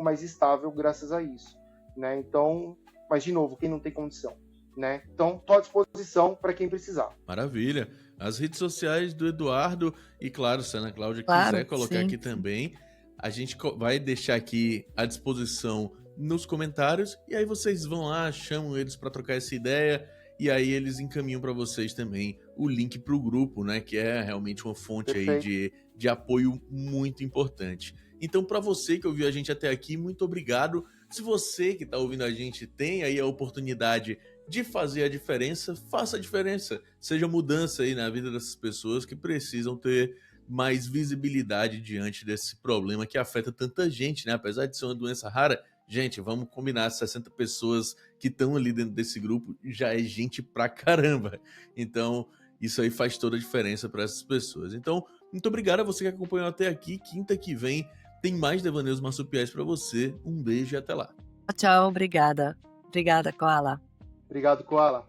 mais estável graças a isso, né? Então, mas de novo, quem não tem condição, né? Então, estou à disposição para quem precisar. Maravilha. As redes sociais do Eduardo e, claro, se a Ana Cláudia Claro, quiser colocar sim, aqui sim. também, a gente vai deixar aqui à disposição nos comentários e aí vocês vão lá, chamam eles para trocar essa ideia e aí eles encaminham para vocês também o link para o grupo, né, que é realmente uma fonte aí Perfeito. de apoio muito importante. Então, para você que ouviu a gente até aqui, muito obrigado. Se você que está ouvindo a gente tem aí a oportunidade de fazer a diferença, faça a diferença. Seja mudança aí na vida dessas pessoas que precisam ter mais visibilidade diante desse problema que afeta tanta gente, né? Apesar de ser uma doença rara, gente, vamos combinar, 60 pessoas que estão ali dentro desse grupo já é gente pra caramba. Então, isso aí faz toda a diferença para essas pessoas. Então, muito obrigado a você que acompanhou até aqui. Quinta que vem tem mais Devaneios Marsupiais para você. Um beijo e até lá. Tchau, obrigada. Obrigada, Koala. Obrigado, Koala.